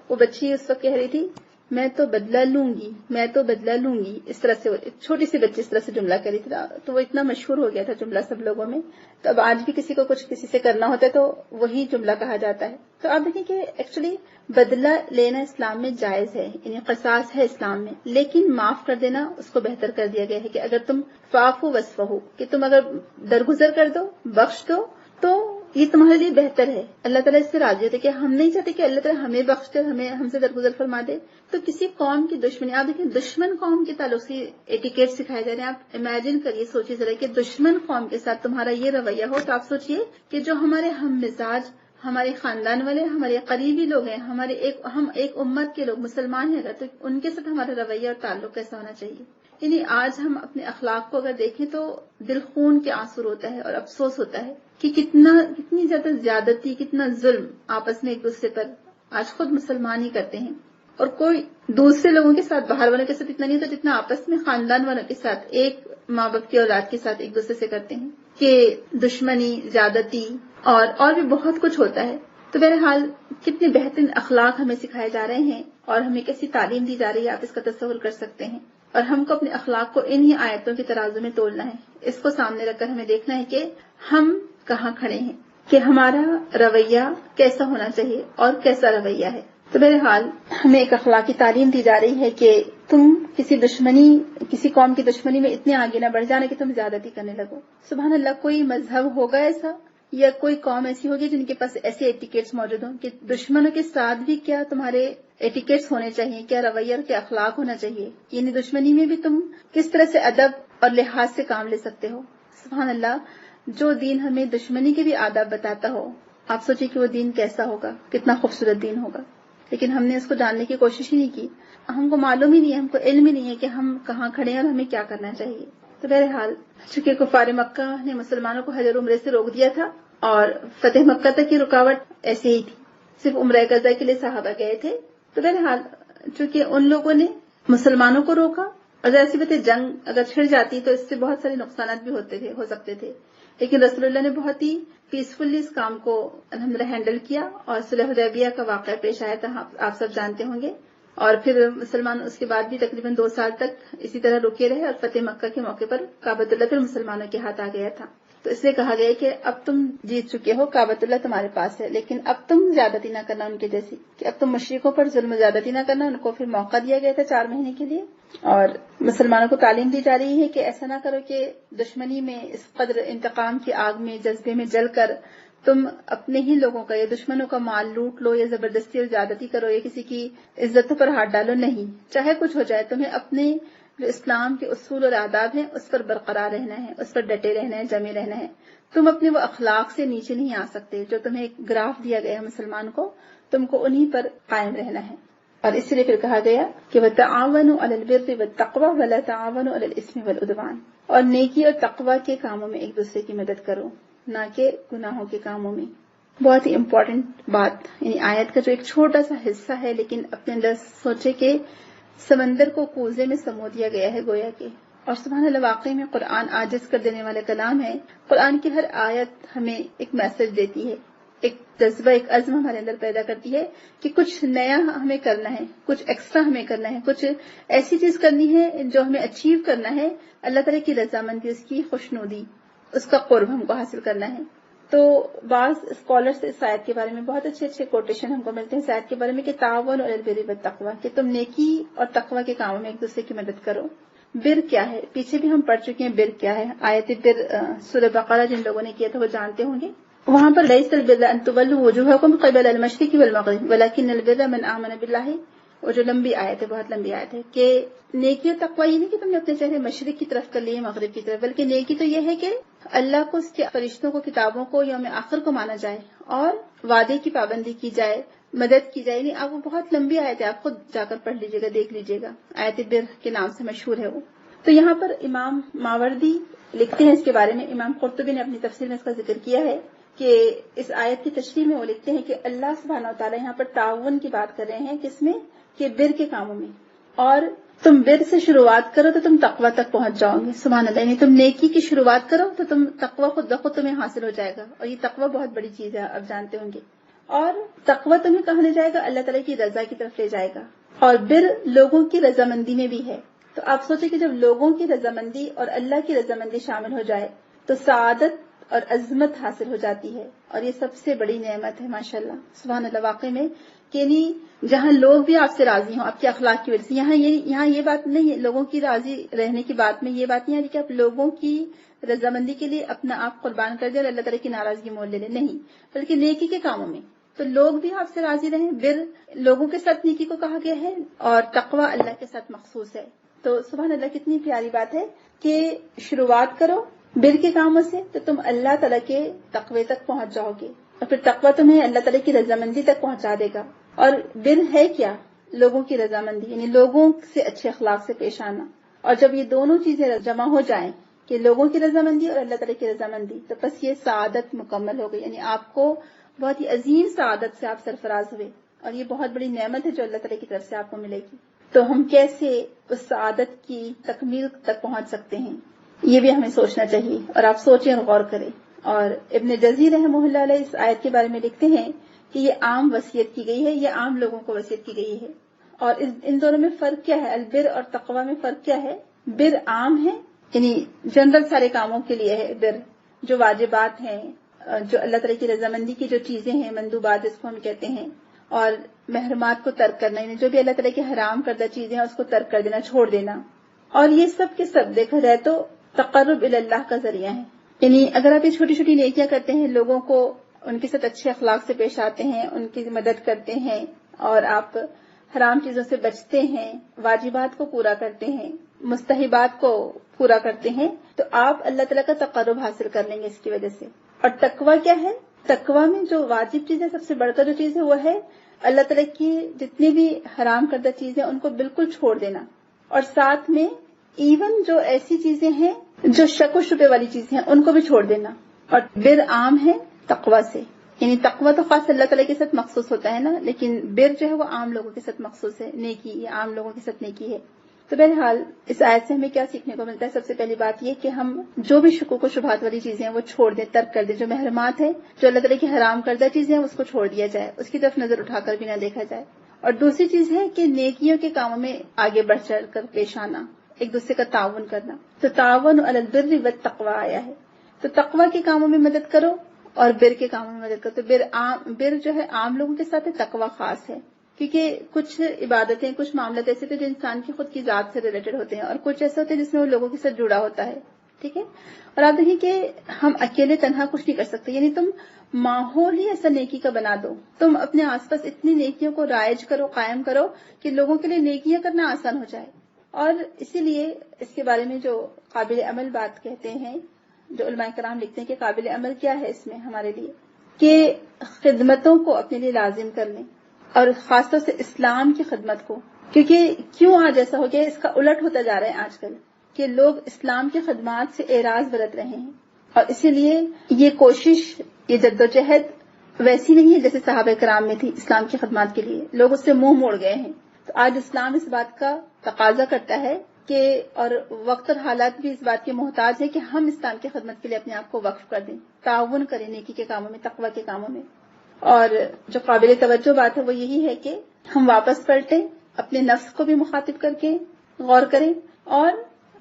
وہ بچی اس وقت کہہ رہی تھی میں تو بدلہ لوں گی، میں تو بدلہ لوں گی، اس طرح سے چھوٹی سی بچی اس طرح سے جملہ کری تھی، تو وہ اتنا مشہور ہو گیا تھا جملہ سب لوگوں میں۔ تو اب آج بھی کسی کو کچھ کسی سے کرنا ہوتا ہے تو وہی جملہ کہا جاتا ہے۔ تو آپ دیکھیں کہ ایکچولی بدلہ لینا اسلام میں جائز ہے، یعنی قصاص ہے اسلام میں، لیکن معاف کر دینا اس کو بہتر کر دیا گیا ہے کہ اگر تم فاعفوا واصفحوا، کہ تم اگر درگزر کر دو، بخش دو، تو یہ تمہارے لیے بہتر ہے، اللہ تعالیٰ اس سے راضی ہوتے کہ ہم نہیں چاہتے کہ اللہ تعالیٰ ہمیں بخش دے، ہم سے درگزر فرما دے۔ تو کسی قوم کی دشمنی، آپ دیکھیں دشمن قوم کے تعلق سے ایٹیکیٹ سکھائے جا رہے ہیں، آپ امیجن کریے، سوچیے ذرا کہ دشمن قوم کے ساتھ تمہارا یہ رویہ ہو، تو آپ سوچیے کہ جو ہمارے ہم مزاج، ہمارے خاندان والے، ہمارے قریبی لوگ ہیں، ہم ایک امت کے لوگ مسلمان ہیں، تو ان کے ساتھ ہمارا رویہ اور تعلق کیسا ہونا چاہیے۔ یعنی آج ہم اپنے اخلاق کو اگر دیکھیں تو دل خون کے آنسو ہوتا ہے اور افسوس ہوتا ہے کہ کتنی زیادہ زیادتی، کتنا ظلم آپس میں ایک دوسرے پر آج خود مسلمان ہی کرتے ہیں، اور کوئی دوسرے لوگوں کے ساتھ، باہر والوں کے ساتھ اتنا نہیں ہوتا جتنا آپس میں خاندان والوں کے ساتھ، ایک ماں باپ کی اولاد کے ساتھ ایک دوسرے سے کرتے ہیں، کہ دشمنی، زیادتی اور بھی بہت کچھ ہوتا ہے۔ تو بہرحال کتنے بہترین اخلاق ہمیں سکھائے جا رہے ہیں اور ہمیں کیسی تعلیم دی جا رہی ہے، آپ اس کا تصور کر سکتے ہیں۔ اور ہم کو اپنے اخلاق کو انہی آیتوں کے ترازو میں تولنا ہے. اس کو سامنے رکھ کر ہمیں دیکھنا ہے کہ ہم کہاں کھڑے ہیں، کہ ہمارا رویہ کیسا ہونا چاہیے اور کیسا رویہ ہے. تو بہرحال ہمیں ایک اخلاقی تعلیم دی جا رہی ہے کہ تم کسی قوم کی دشمنی میں اتنے آگے نہ بڑھ جانا کہ تم زیادتی کرنے لگو. سبحان اللہ، کوئی مذہب ہوگا ایسا یا کوئی قوم ایسی ہوگی جن کے پاس ایسے ایٹیکیٹس موجود ہوں کہ دشمنوں کے ساتھ بھی کیا تمہارے ایٹیکیٹس ہونے چاہیے، کیا رویہ اور کیا اخلاق ہونا چاہیے، یعنی دشمنی میں بھی تم کس طرح سے ادب اور لحاظ سے کام لے سکتے ہو. سبحان اللہ، جو دین ہمیں دشمنی کے بھی آداب بتاتا ہو، آپ سوچیں کہ وہ دین کیسا ہوگا، کتنا خوبصورت دین ہوگا. لیکن ہم نے اس کو جاننے کی کوشش ہی نہیں کی، ہم کو معلوم ہی نہیں ہے، ہم کو علم ہی نہیں ہے کہ ہم کہاں کھڑے ہیں اور ہمیں کیا کرنا چاہیے. تو بہرحال چونکہ کفار مکہ نے مسلمانوں کو حج اور عمرے سے روک دیا تھا اور فتح مکہ تک کی رکاوٹ ایسے ہی تھی، صرف عمرہ قضا کے لیے صحابہ گئے تھے. تو بہرحال چونکہ ان لوگوں نے مسلمانوں کو روکا، اور ظاہر سی بات ہے جنگ اگر چھڑ جاتی تو اس سے بہت سارے نقصانات بھی ہو سکتے تھے، لیکن رسول اللہ نے بہت ہی پیسفلی اس کام کو الحمدللہ ہینڈل کیا اور صلح حدیبیہ کا واقعہ پیش آیا تھا، آپ سب جانتے ہوں گے. اور پھر مسلمان اس کے بعد بھی تقریباً 2 سال تک اسی طرح رکے رہے اور فتح مکہ کے موقع پر کعبۃ اللہ پھر مسلمانوں کے ہاتھ آ گیا تھا. تو اس لیے کہا گیا کہ اب تم جیت چکے ہو، کعبۃ اللہ تمہارے پاس ہے، لیکن اب تم زیادتی نہ کرنا ان کے جیسی، کہ اب تم مشرکوں پر ظلم و زیادتی نہ کرنا. ان کو پھر موقع دیا گیا تھا 4 مہینے کے لیے، اور مسلمانوں کو تعلیم دی جا رہی ہے کہ ایسا نہ کرو کہ دشمنی میں اس قدر انتقام کی آگ میں جذبے میں جل کر تم اپنے ہی لوگوں کا یا دشمنوں کا مال لوٹ لو یا زبردستی اور زیادتی کرو یا کسی کی عزتوں پر ہاتھ ڈالو. نہیں، چاہے کچھ ہو جائے تمہیں اپنے جو اسلام کے اصول اور آداب ہیں اس پر برقرار رہنا ہے، اس پر ڈٹے رہنا ہے، جمے رہنا ہے. تم اپنے وہ اخلاق سے نیچے نہیں آ سکتے جو تمہیں ایک گراف دیا گیا ہے مسلمان کو، تم کو انہی پر قائم رہنا ہے. اور اس لیے پھر کہا گیا کہ وَتَعَاوَنُوا عَلَى الْبِرِّ وَالتَّقْوَى وَلَا تَعَاوَنُوا عَلَى الْإِثْمِ وَالْعُدْوَانِ، اور نیکی اور تقوی کے کاموں میں ایک دوسرے کی مدد کرو، نہ کہ گناہوں کے کاموں میں. بہت ہی امپورٹنٹ بات، یعنی آیت کا جو ایک چھوٹا سا حصہ ہے لیکن اپنے اندر سوچے کہ سمندر کو کوزے میں سمو دیا گیا ہے گویا کہ. اور سبحان اللہ، واقعی میں قرآن عاجز کر دینے والا کلام ہے. قرآن کی ہر آیت ہمیں ایک میسج دیتی ہے، ایک جذبہ، ایک عزم ہمارے اندر پیدا کرتی ہے کہ کچھ نیا ہمیں کرنا ہے، کچھ ایکسٹرا ہمیں کرنا ہے، کچھ ایسی چیز کرنی ہے جو ہمیں اچیو کرنا ہے، اللہ تعالیٰ کی رضامندی، اس کی خوشنودی، اس کا قرب ہم کو حاصل کرنا ہے. تو بعض اسکالر سے اس آیت کے بارے میں بہت اچھے کوٹیشن ہم کو ملتے ہیں اس آیت کے بارے میں کہ تعاون علی البر والتقوی، کہ تم نیکی اور تقوی کے کاموں میں ایک دوسرے کی مدد کرو. بر کیا ہے؟ پیچھے بھی ہم پڑھ چکے ہیں بر کیا ہے. آیت بر سورہ بقرہ جن لوگوں نے کیا تھا وہ جانتے ہوں گے. وہاں پر لیس البر ان تولوا وجوہکم قبل المشرق والمغرب ولکن البر من آمن باللہ، وہ جو لمبی آیت ہے، بہت لمبی آیت ہے، کہ نیکی اور تقوی یہ نہیں کہ تم نے اپنے چہرے مشرق کی طرف کر لیے مغرب کی طرف، بلکہ نیکی تو یہ ہے کہ اللہ کو، اس کے فرشتوں کو، کتابوں کو، یوم آخر کو مانا جائے اور وعدے کی پابندی کی جائے، مدد کی جائے. یعنی آپ، وہ بہت لمبی آیت ہے، آپ خود جا کر پڑھ لیجیے گا، دیکھ لیجیے گا. آیت بر کے نام سے مشہور ہے وہ. تو یہاں پر امام ماوردی لکھتے ہیں اس کے بارے میں، امام قرطبی نے اپنی تفسیر میں اس کا ذکر کیا ہے کہ اس آیت کی تشریح میں وہ لکھتے ہیں کہ اللہ سبحانہ و تعالیٰ یہاں پر تعاون کی بات کر رہے ہیں، کس میں؟ کہ بر کے کاموں میں. اور تم بر سے شروعات کرو تو تم تقوی تک پہنچ جاؤ گے. سبحان اللہ، یعنی تم نیکی کی شروعات کرو تو تم تقوی خود بخود تمہیں حاصل ہو جائے گا. اور یہ تقوی بہت بڑی چیز ہے، آپ جانتے ہوں گے. اور تقوی تمہیں کہاں لے جائے گا؟ اللہ تعالیٰ کی رضا کی طرف لے جائے گا. اور بر لوگوں کی رضامندی میں بھی ہے. تو آپ سوچیں کہ جب لوگوں کی رضامندی اور اللہ کی رضامندی شامل ہو جائے تو سعادت اور عظمت حاصل ہو جاتی ہے، اور یہ سب سے بڑی نعمت ہے ماشاءاللہ. سبحان اللہ، واقعی میں کہ نہیں، جہاں لوگ بھی آپ سے راضی ہوں آپ کی اخلاق کی وجہ سے، یہاں یہ بات نہیں ہے، لوگوں کی راضی رہنے کی بات میں یہ بات نہیں ہے کہ آپ لوگوں کی رضامندی کے لیے اپنا آپ قربان کر دیں اور اللہ تعالیٰ کی ناراضگی مول لے لیں، نہیں، بلکہ نیکی کے کاموں میں تو لوگ بھی آپ سے راضی رہیں. بر لوگوں کے ساتھ نیکی کو کہا گیا ہے اور تقوی اللہ کے ساتھ مخصوص ہے. تو سبحان اللہ، کتنی پیاری بات ہے کہ شروعات کرو بر کے کاموں سے تو تم اللہ تعالیٰ کے تقوی تک پہنچ جاؤ گے، اور پھر تقوی تمہیں اللہ تعالیٰ کی رضامندی تک پہنچا دے گا. اور بر ہے کیا؟ لوگوں کی رضامندی، یعنی لوگوں سے اچھے اخلاق سے پیش آنا. اور جب یہ دونوں چیزیں جمع ہو جائیں کہ لوگوں کی رضامندی اور اللہ تعالیٰ کی رضامندی، تو بس یہ سعادت مکمل ہو گئی. یعنی آپ کو بہت ہی عظیم سعادت سے آپ سرفراز ہوئے، اور یہ بہت بڑی نعمت ہے جو اللہ تعالیٰ کی طرف سے آپ کو ملے گی. تو ہم کیسے اس سعادت کی تکمیل تک پہنچ سکتے ہیں، یہ بھی ہمیں سوچنا چاہیے، اور آپ سوچیں اور غور کریں. اور ابن جزی رحمہ اللہ علیہ اس آیت کے بارے میں لکھتے ہیں کہ یہ عام وصیت کی گئی ہے، یہ عام لوگوں کو وصیت کی گئی ہے. اور ان دونوں میں فرق کیا ہے؟ البر اور تقوی میں فرق کیا ہے؟ بر عام ہے، یعنی جنرل سارے کاموں کے لیے ہے بر، جو واجبات ہیں، جو اللہ تعالیٰ کی رضامندی کی جو چیزیں ہیں، مندوبات جس کو ہم کہتے ہیں، اور محرمات کو ترک کرنا، یعنی جو بھی اللہ تعالیٰ کی حرام کردہ چیزیں ہیں اس کو ترک کر دینا، چھوڑ دینا. اور یہ سب کے سب دیکھا جائے تو تقرب اللہ کا ذریعہ ہے. یعنی اگر آپ یہ چھوٹی چھوٹی نیکیاں کرتے ہیں، لوگوں کو ان کے ساتھ اچھے اخلاق سے پیش آتے ہیں، ان کی مدد کرتے ہیں، اور آپ حرام چیزوں سے بچتے ہیں، واجبات کو پورا کرتے ہیں، مستحبات کو پورا کرتے ہیں، تو آپ اللہ تعالیٰ کا تقرب حاصل کر لیں گے اس کی وجہ سے. اور تقوی کیا ہے؟ تقوی میں جو واجب چیز ہے، سب سے بڑھ کر جو چیز ہے وہ ہے اللہ تعالیٰ کی جتنی بھی حرام کردہ چیزیں ان کو بالکل چھوڑ دینا، اور ساتھ میں ایون جو ایسی چیزیں ہیں جو شک و شبے والی چیزیں ہیں ان کو بھی چھوڑ دینا. اور بر عام ہے تقوی سے، یعنی تقوی تو خاص اللہ تعالیٰ کے ساتھ مخصوص ہوتا ہے نا، لیکن بر جو ہے وہ عام لوگوں کے ساتھ مخصوص ہے، نیکی یہ عام لوگوں کے ساتھ نیکی ہے. تو بہرحال اس آیت سے ہمیں کیا سیکھنے کو ملتا ہے؟ سب سے پہلی بات یہ کہ ہم جو بھی شکوک و شبہات والی چیزیں ہیں وہ چھوڑ دیں، ترک کر دیں. جو محرمات ہیں، جو اللہ تعالیٰ کی حرام کردہ چیزیں ہیں، اس کو چھوڑ دیا جائے، اس کی طرف نظر اٹھا کر بھی نہ دیکھا جائے. اور دوسری چیز ہے کہ نیکیوں کے کاموں میں آگے بڑھ چڑھ کر پیش آنا، ایک دوسرے کا تعاون کرنا. تو تعاون علی البر والتقوی آیا ہے، تو تقوی کے کاموں میں مدد کرو اور بر کے کاموں میں مدد کرو. تو بر جو ہے عام لوگوں کے ساتھ ہے، تقوی خاص ہے، کیونکہ کچھ عبادتیں، کچھ معاملات ایسے تھے جو انسان کی خود کی ذات سے ریلیٹڈ ہوتے ہیں، اور کچھ ایسے ہوتے ہیں جس میں وہ لوگوں کے ساتھ جڑا ہوتا ہے. ٹھیک ہے. اور آپ دیکھیں کہ ہم اکیلے تنہا کچھ نہیں کر سکتے، یعنی تم ماحول ہی ایسا نیکی کا بنا دو، تم اپنے آس پاس اتنی نیکیوں کو رائج کرو، قائم کرو کہ لوگوں کے لیے نیکیاں کرنا آسان ہو جائے. اور اسی لیے اس کے بارے میں جو قابل عمل بات کہتے ہیں، جو علماء کرام لکھتے ہیں کہ قابل عمل کیا ہے اس میں ہمارے لیے، کہ خدمتوں کو اپنے لیے لازم کر لیں، اور خاص طور سے اسلام کی خدمت کو. کیونکہ کیوں آج ایسا ہو گیا، اس کا الٹ ہوتا جا رہا ہے آج کل، کہ لوگ اسلام کی خدمات سے اعراض برت رہے ہیں. اور اسی لیے یہ کوشش، یہ جدوجہد ویسی نہیں ہے جیسے صحابہ کرام میں تھی اسلام کی خدمات کے لیے. لوگ اس سے منہ موڑ گئے ہیں. تو آج اسلام اس بات کا تقاضا کرتا ہے کہ، اور وقت اور حالات بھی اس بات کے محتاج ہے کہ ہم اسلام کی خدمت کے لیے اپنے آپ کو وقف کر دیں، تعاون کریں نیکی کے کاموں میں، تقوی کے کاموں میں. اور جو قابل توجہ بات ہے وہ یہی ہے کہ ہم واپس پلٹیں، اپنے نفس کو بھی مخاطب کر کے غور کریں، اور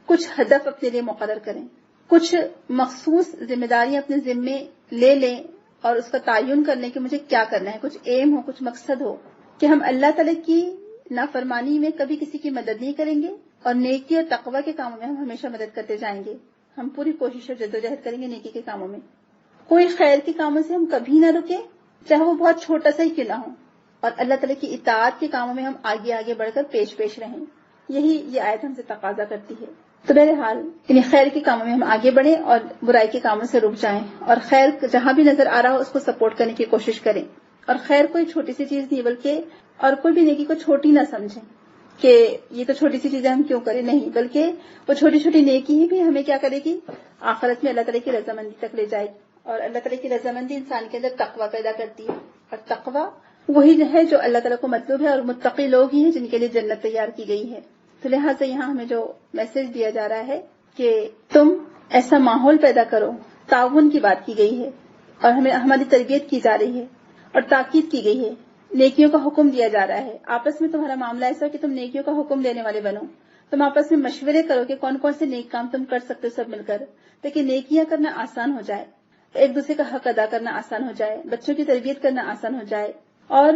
کچھ ہدف اپنے لیے مقرر کریں، کچھ مخصوص ذمہ داریاں اپنے ذمے لے لیں، اور اس کا تعین کر لیں کہ مجھے کیا کرنا ہے. کچھ ایم ہو، کچھ مقصد ہو، کہ ہم اللہ تعالی کی نافرمانی میں کبھی کسی کی مدد نہیں کریں گے، اور نیکی اور تقوی کے کاموں میں ہم ہمیشہ مدد کرتے جائیں گے. ہم پوری کوشش اور جدوجہد کریں گے نیکی کے کاموں میں. کوئی خیر کے کاموں سے ہم کبھی نہ رکیں، چاہے وہ بہت چھوٹا سا ہی کیوں نہ ہو، اور اللہ تعالیٰ کی اطاعت کے کاموں میں ہم آگے آگے بڑھ کر پیش رہیں. یہی یہ آیت ہم سے تقاضا کرتی ہے. تو بہرحال یعنی خیر کے کاموں میں ہم آگے بڑھیں اور برائی کے کاموں سے رک جائیں، اور خیر جہاں بھی نظر آ رہا ہو اس کو سپورٹ کرنے کی کوشش کریں. اور خیر کوئی چھوٹی سی چیز نہیں، بلکہ اور کوئی بھی نیکی کو چھوٹی نہ سمجھیں کہ یہ تو چھوٹی سی چیزیں ہم کیوں کریں، نہیں، بلکہ وہ چھوٹی چھوٹی نیکی ہی بھی ہمیں کیا کرے گی، آخرت میں اللہ تعالیٰ کی رضامندی تک لے جائے گی. اور اللہ تعالیٰ کی رضامندی انسان کے اندر تقوی پیدا کرتی ہے، اور تقوی وہی ہے جو اللہ تعالیٰ کو مطلوب ہے، اور متقی لوگ ہی ہیں جن کے لیے جنت تیار کی گئی ہے. تو لہٰذا یہاں ہمیں جو میسج دیا جا رہا ہے کہ تم ایسا ماحول پیدا کرو، تعاون کی بات کی گئی ہے، اور ہماری تربیت کی جا رہی ہے، اور تاکید کی گئی ہے، نیکیوں کا حکم دیا جا رہا ہے. آپس میں تمہارا معاملہ ایسا ہو کہ تم نیکیوں کا حکم دینے والے بنو. تم آپس میں مشورے کرو کہ کون کون سے نیک کام تم کر سکتے ہو سب مل کر، تاکہ نیکیاں کرنا آسان ہو جائے، ایک دوسرے کا حق ادا کرنا آسان ہو جائے، بچوں کی تربیت کرنا آسان ہو جائے، اور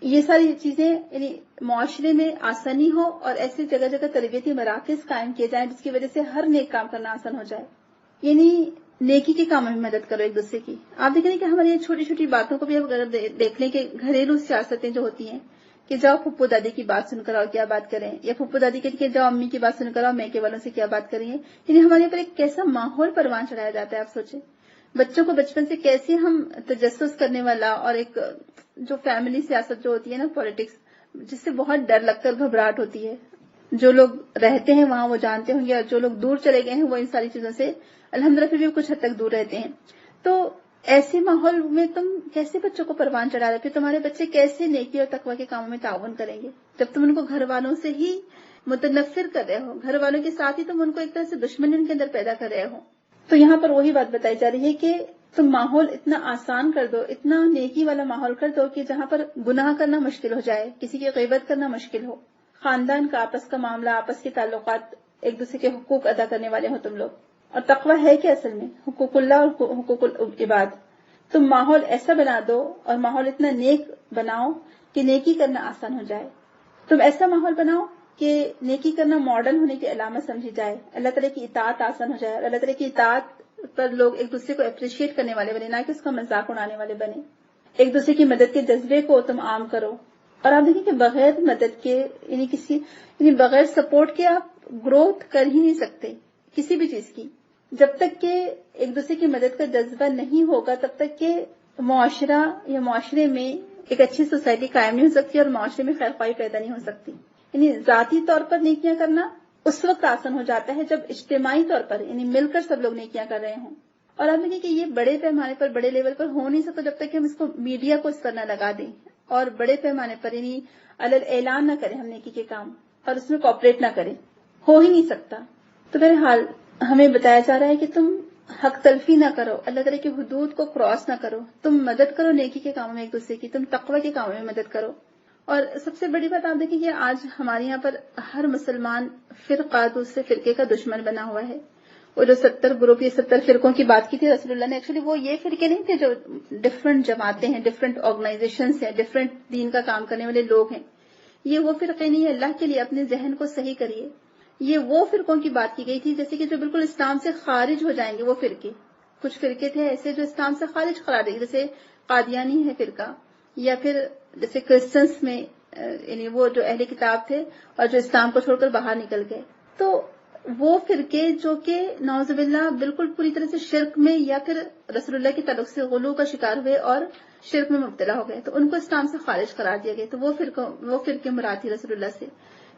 یہ ساری چیزیں یعنی معاشرے میں آسانی ہو، اور ایسی جگہ جگہ تربیتی مراکز قائم کیے جائیں جس کی وجہ سے ہر نیک کام کرنا آسان ہو جائے. یعنی نیکی کے کاموں میں مدد کرو ایک دوسرے کی. آپ دیکھ رہے ہیں کہ ہماری چھوٹی چھوٹی باتوں کو بھی اگر دیکھ لیں کہ گھریلو سیاستیں جو ہوتی ہیں، کہ جاؤ پھپھو دادی کی بات سن کر آؤ کیا بات کریں، یا پھپھو دادی کہ جاؤ امی کی بات سن کر آؤ میکے والوں سے کیا بات کریں. یعنی ہمارے اوپر ایک کیسا ماحول پروان چڑھایا جاتا ہے. آپ سوچیں بچوں کو بچپن سے کیسے ہم تجسس کرنے والا، اور ایک جو فیملی سیاست جو ہوتی ہے نا، پولیٹکس، جس سے بہت ڈر لگ کر گھبراہٹ ہوتی ہے. جو لوگ رہتے ہیں وہاں وہ جانتے ہوں گے، اور جو لوگ دور چلے گئے ہیں وہ ان ساری چیزوں سے الحمدللہ پھر بھی کچھ حد تک دور رہتے ہیں. تو ایسے ماحول میں تم کیسے بچوں کو پروان چڑھا رہے ہو کہ تمہارے بچے کیسے نیکی اور تقوی کے کاموں میں تعاون کریں گے، جب تم ان کو گھر والوں سے ہی متنفر کر رہے ہو، گھر والوں کے ساتھ ہی تم ان کو ایک طرح سے دشمنی ان کے اندر پیدا کر رہے ہو. تو یہاں پر وہی بات بتائی جا رہی ہے کہ تم ماحول اتنا آسان کر دو، اتنا نیکی والا ماحول کر دو کہ جہاں پر گناہ کرنا مشکل ہو جائے، کسی کی غیبت کرنا مشکل ہو، خاندان کا آپس کا معاملہ، آپس کے تعلقات، ایک دوسرے کے حقوق ادا کرنے والے ہو تم لوگ. اور تقوی ہے کہ اصل میں حقوق اللہ اور حقوق العباد. تم ماحول ایسا بنا دو اور ماحول اتنا نیک بناؤ کہ نیکی کرنا آسان ہو جائے. تم ایسا ماحول بناؤ کہ نیکی کرنا ماڈرن ہونے کی علامت سمجھی جائے، اللہ تعالیٰ کی اطاعت آسان ہو جائے، اللہ تعالیٰ کی اطاعت پر لوگ ایک دوسرے کو اپریشیٹ کرنے والے بنے، نہ کہ اس کا مذاق اڑانے والے بنے. ایک دوسرے کی مدد کے جذبے کو تم عام کرو. اور آپ دیکھیں کہ بغیر مدد کے یعنی بغیر سپورٹ کے آپ گروتھ کر ہی نہیں سکتے کسی بھی چیز کی. جب تک کہ ایک دوسرے کی مدد کا جذبہ نہیں ہوگا تب تک کہ معاشرہ یا معاشرے میں ایک اچھی سوسائٹی قائم نہیں ہو سکتی اور معاشرے میں خیر خواہی پیدا نہیں ہو سکتی. یعنی ذاتی طور پر نیکیاں کرنا اس وقت آسان ہو جاتا ہے جب اجتماعی طور پر یعنی مل کر سب لوگ نیکیاں کر رہے ہوں. اور آپ دیکھیں کہ یہ بڑے پیمانے پر بڑے لیول پر ہو نہیں سکتا جب تک کہ ہم اس کو میڈیا کو اس پر نہ لگا دیں اور بڑے پیمانے پر یعنی اعلان نہ کریں ہم نیکی کے کام اور اس میں کوآپریٹ نہ کریں. ہو ہی نہیں سکتا. تو بہرحال ہمیں بتایا جا رہا ہے کہ تم حق تلفی نہ کرو، اللہ تعالیٰ کی حدود کو کراس نہ کرو، تم مدد کرو نیکی کے کاموں میں ایک دوسرے کی، تم تقوی کے کاموں میں مدد کرو. اور سب سے بڑی بات آپ دیکھیں کہ آج ہمارے یہاں پر ہر مسلمان فرقہ دوسرے فرقے کا دشمن بنا ہوا ہے. وہ جو 70 گروپ یا 70 فرقوں کی بات کی تھی رسول اللہ نے، ایکچولی وہ یہ فرقے نہیں تھے جو ڈفرنٹ جماعتیں ہیں، ڈفرنٹ آرگنائزیشنز ہیں، ڈفرنٹ دین کا کام کرنے والے لوگ ہیں. یہ وہ فرقے نہیں ہے. اللہ کے لیے اپنے ذہن کو صحیح کریے. یہ وہ فرقوں کی بات کی گئی تھی جیسے کہ جو بالکل اسلام سے خارج ہو جائیں گے وہ فرقے. کچھ فرقے تھے ایسے جو اسلام سے خارج قرار دے، جیسے قادیانی ہے فرقہ، یا پھر جیسے کرسچنس میں یعنی وہ جو اہل کتاب تھے اور جو اسلام کو چھوڑ کر باہر نکل گئے. تو وہ فرقے جو کہ نعوذ باللہ بالکل پوری طرح سے شرک میں یا پھر رسول اللہ کے تعلق سے غلو کا شکار ہوئے اور شرک میں مبتلا ہو گئے، تو ان کو اسلام سے خارج قرار دیا گیا. تو وہ فرقے مراد تھی رسول اللہ سے.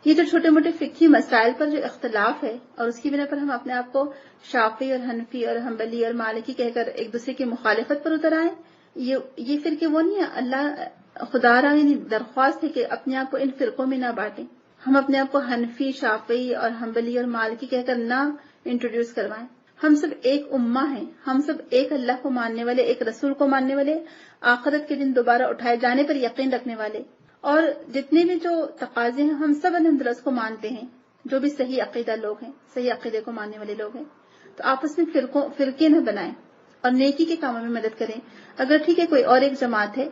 یہ جو چھوٹے موٹے فقہی مسائل پر جو اختلاف ہے اور اس کی بنا پر ہم اپنے آپ کو شافعی اور حنفی اور حنبلی اور مالکی کہہ کر ایک دوسرے کی مخالفت پر اتر آئے، یہ فرقے وہ نہیں ہے. اللہ خدا را یعنی درخواست ہے کہ اپنے آپ کو ان فرقوں میں نہ بانٹیں. ہم اپنے آپ کو حنفی، شافعی اور حنبلی اور مالکی کہہ کر نہ انٹروڈیوس کروائیں. ہم سب ایک امہ ہیں، ہم سب ایک اللہ کو ماننے والے، ایک رسول کو ماننے والے، آخرت کے دن دوبارہ اٹھائے جانے پر یقین رکھنے والے. اور جتنے بھی جو تقاضے ہیں ہم سب الحمدللہ اس کو مانتے ہیں. جو بھی صحیح عقیدہ لوگ ہیں، صحیح عقیدے کو ماننے والے لوگ ہیں، تو آپس میں فرقے نہ بنائیں اور نیکی کے کاموں میں مدد کریں. اگر ٹھیک ہے کوئی اور ایک جماعت ہے،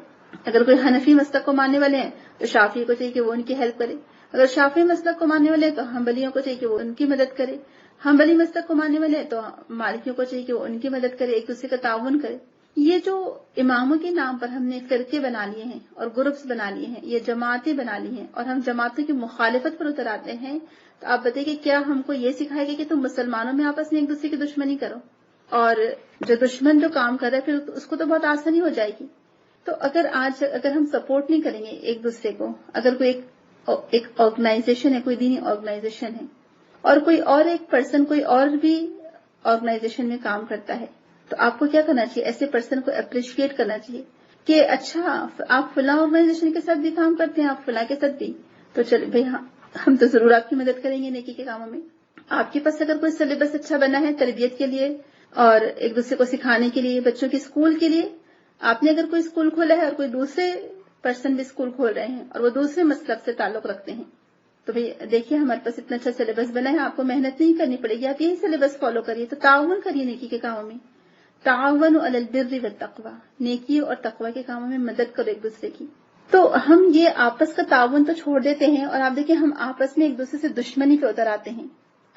اگر کوئی حنفی مسلک کو ماننے والے ہیں تو شافعی کو چاہیے کہ وہ ان کی ہیلپ کرے. اگر شافعی مسلک کو ماننے والے ہیں تو حنبلیوں کو چاہیے کہ وہ ان کی مدد کرے. حنبلی مسلک کو ماننے والے ہیں تو مالکیوں کو چاہیے کہ وہ ان کی مدد کرے، ایک دوسرے کا تعاون کرے. یہ جو اماموں کے نام پر ہم نے فرقے بنا لیے ہیں اور گروپس بنا لیے ہیں، یہ جماعتیں بنا لی ہیں اور ہم جماعتوں کی مخالفت پر اتر آتے ہیں، تو آپ بتائیے کہ کیا ہم کو یہ سکھائے گا کہ تم مسلمانوں میں آپس میں ایک دوسرے کی دشمنی کرو؟ اور جو دشمن جو کام کر رہا ہے پھر اس کو تو بہت آسانی ہو جائے گی. تو اگر ہم سپورٹ نہیں کریں گے ایک دوسرے کو، اگر کوئی ایک آرگنائزیشن ہے، کوئی دینی آرگنائزیشن ہے اور کوئی اور ایک پرسن کوئی اور بھی آرگنائزیشن میں کام کرتا ہے، تو آپ کو کیا کرنا چاہیے؟ ایسے پرسن کو اپریشیٹ کرنا چاہیے کہ اچھا آپ فلاں آرگنائزیشن کے ساتھ بھی کام کرتے ہیں، آپ فلاں کے ساتھ بھی، تو چلے بھائی ہم تو ضرور آپ کی مدد کریں گے نیکی کے کاموں میں. آپ کے پاس اگر کوئی سلیبس اچھا بنا ہے تربیت کے لیے اور ایک دوسرے کو سکھانے کے لیے، بچوں کے اسکول کے لیے، آپ نے اگر کوئی اسکول کھولا ہے اور کوئی دوسرے پرسن بھی اسکول کھول رہے ہیں اور وہ دوسرے مسلک سے تعلق رکھتے ہیں، تو بھئی دیکھیے ہمارے پاس اتنا اچھا سلیبس بنا ہے، آپ کو محنت نہیں کرنی پڑے گی، آپ یہی سلیبس فالو کریے. تو تعاون کریے نیکی کے کاموں میں. تعاون علی البر والتقوی، نیکی اور تقوی کے کاموں میں مدد کرو ایک دوسرے کی. تو ہم یہ آپس کا تعاون تو چھوڑ دیتے ہیں اور آپ دیکھیں ہم آپس میں ایک دوسرے سے دشمنی پہ اتر آتے ہیں.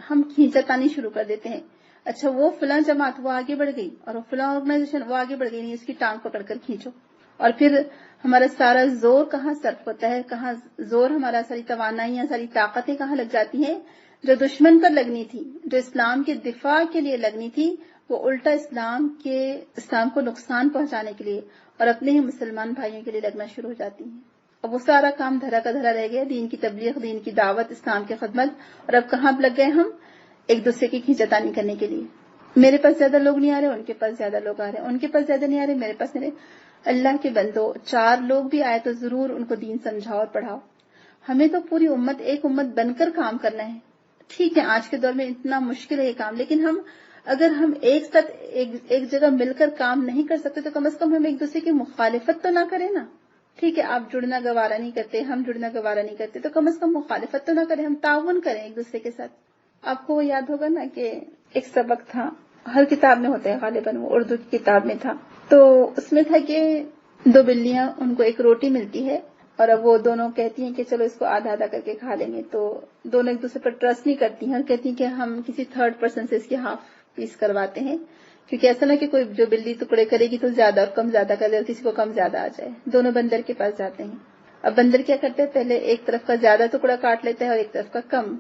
ہم کھینچتانی شروع کر دیتے ہیں. اچھا وہ فلاں جماعت وہ آگے بڑھ گئی اور وہ فلاں آرگنائزیشن وہ آگے بڑھ گئی، نہیں اس کی ٹانگ پکڑ کر کھینچو. اور پھر ہمارا سارا زور کہاں صرف ہوتا ہے، کہاں زور ہمارا، ساری توانائیاں، ساری طاقتیں کہاں لگ جاتی ہیں؟ جو دشمن پر لگنی تھی، جو اسلام کے دفاع کے لیے لگنی تھی، وہ الٹا اسلام کو نقصان پہنچانے کے لیے اور اپنے ہی مسلمان بھائیوں کے لیے لگنا شروع ہو جاتی ہیں. اب وہ سارا کام دھرا کا دھرا رہ گیا، دین کی تبلیغ، دین کی دعوت، اسلام کی خدمت، اور اب کہاں لگ گئے ہم؟ ایک دوسرے کی کھینچتانی کرنے کے لیے. میرے پاس زیادہ لوگ نہیں آ رہے، ان کے پاس زیادہ لوگ آ رہے ہیں، ان کے پاس زیادہ نہیں آ رہے، میرے پاس نہیں رہے. اللہ کے بندو، 4 لوگ بھی آئے تو ضرور ان کو دین سمجھاؤ اور پڑھاؤ. ہمیں تو پوری امت ایک امت بن کر کام کرنا ہے. ٹھیک ہے آج کے دور میں اتنا مشکل ہے یہ کام، لیکن ہم اگر ہم ایک ساتھ ایک جگہ مل کر کام نہیں کر سکتے تو کم از کم ہم ایک دوسرے کی مخالفت تو نہ کریں نا. ٹھیک ہے آپ جڑنا گوارا نہیں کرتے، ہم جڑنا گوارا نہیں کرتے، تو کم از کم مخالفت تو نہ کریں، ہم تعاون کریں ایک دوسرے کے ساتھ. آپ کو یاد ہوگا نا کہ ایک سبق تھا، ہر کتاب میں ہوتا ہے غالباً، وہ اردو کی کتاب میں تھا، تو اس میں تھا کہ دو بلیاں، ان کو ایک روٹی ملتی ہے اور اب وہ دونوں کہتی ہیں کہ چلو اس کو آدھا آدھا کر کے کھا لیں گے. تو دونوں ایک دوسرے پر ٹرسٹ نہیں کرتی ہیں اور کہتی ہیں کہ ہم کسی تھرڈ پرسن سے اس کی ہاف پیس کرواتے ہیں، کیونکہ ایسا نہ کہ کوئی جو بلی ٹکڑے کرے گی تو زیادہ اور کم زیادہ کر دے اور کسی کو کم زیادہ آ جائے. دونوں بندر کے پاس جاتے ہیں. اب بندر کیا کرتے ہیں، پہلے ایک طرف کا زیادہ ٹکڑا کاٹ لیتا ہے اور ایک طرف کا کم.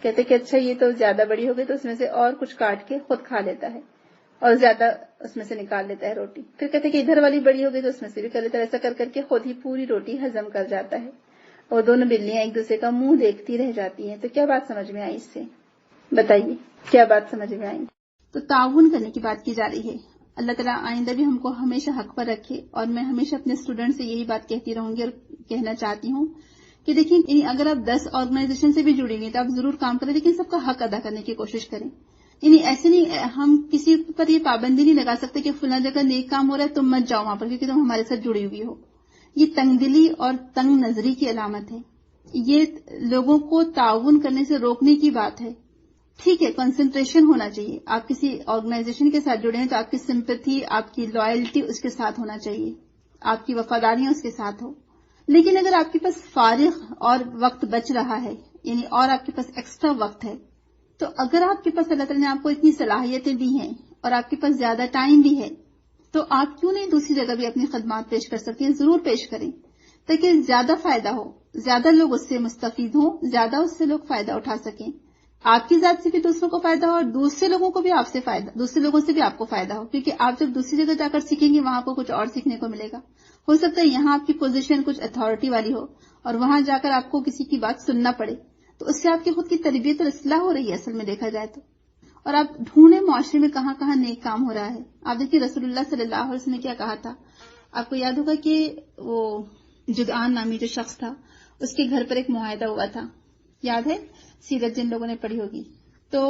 کہتے کہ اچھا یہ تو زیادہ بڑی ہو گئی، تو اس میں سے اور کچھ کاٹ کے خود کھا لیتا ہے اور زیادہ اس میں سے نکال لیتا ہے روٹی. پھر کہتے کہ ادھر والی بڑی ہو گئی تو اس میں سے بھی کر لیتا ہے. ایسا کر کر کے خود ہی پوری روٹی ہضم کر جاتا ہے اور دونوں بلیاں ایک دوسرے کا منہ دیکھتی رہ جاتی ہیں. تو کیا بات سمجھ میں آئی اس سے؟ بتائیے کیا بات سمجھ میں آئی؟ تو تعاون کرنے کی بات کی جا رہی ہے. اللہ تعالیٰ آئندہ بھی ہم کو ہمیشہ حق پر رکھے، اور میں ہمیشہ اپنے اسٹوڈنٹ سے یہی بات کہتی رہوں گی اور کہنا چاہتی ہوں کہ دیکھیں اگر آپ 10 آرگنائزیشن سے بھی جڑیں گے تو آپ ضرور کام کریں، لیکن سب کا حق ادا کرنے کی کوشش کریں. یعنی ایسے نہیں، ہم کسی پر یہ پابندی نہیں لگا سکتے کہ فلاں جگہ نیک کام ہو رہا ہے تم مت جاؤ وہاں پر کیونکہ تم ہمارے ساتھ جڑی ہوئی ہو. یہ تنگ دلی اور تنگ نظری کی علامت ہے. یہ لوگوں کو تعاون کرنے سے روکنے کی بات ہے. ٹھیک ہے کنسنٹریشن ہونا چاہیے، آپ کسی آرگنائزیشن کے ساتھ جڑے ہیں تو آپ کی سمپتھی، آپ کی لائلٹی اس کے ساتھ ہونا چاہیے، آپ کی وفاداریاں اس کے ساتھ ہو. لیکن اگر آپ کے پاس فارغ اور وقت بچ رہا ہے، یعنی اور آپ کے پاس ایکسٹرا وقت ہے، تو اگر آپ کے پاس اللہ تعالیٰ نے آپ کو اتنی صلاحیتیں دی ہیں اور آپ کے پاس زیادہ ٹائم بھی ہے، تو آپ کیوں نہیں دوسری جگہ بھی اپنی خدمات پیش کر سکتی ہیں؟ ضرور پیش کریں تاکہ زیادہ فائدہ ہو، زیادہ لوگ اس سے مستفید ہوں، زیادہ اس سے لوگ فائدہ اٹھا سکیں. آپ کی ذات سے بھی دوسروں کو فائدہ ہو اور دوسرے لوگوں کو بھی آپ سے فائدہ، دوسرے لوگوں سے بھی آپ کو فائدہ ہو، کیونکہ آپ جب دوسری جگہ جا کر سیکھیں گے وہاں کو کچھ اور سیکھنے کو ملے گا. ہو سکتا ہے یہاں آپ کی پوزیشن کچھ اتھارٹی والی ہو اور وہاں جا کر آپ کو کسی کی بات سننا پڑے، تو اس سے آپ کی خود کی تربیت اور اصلاح ہو رہی ہے اصل میں دیکھا جائے تو. اور آپ ڈھونڈیں معاشرے میں کہاں کہاں نیک کام ہو رہا ہے. آپ دیکھیے رسول اللہ صلی اللہ علیہ وسلم نے کیا کہا تھا، آپ کو یاد ہوگا کہ وہ جدعان نامی جو شخص تھا اس کے گھر پر ایک معاہدہ ہوا تھا، یاد ہے؟ سیرت جن لوگوں نے پڑھی ہوگی. تو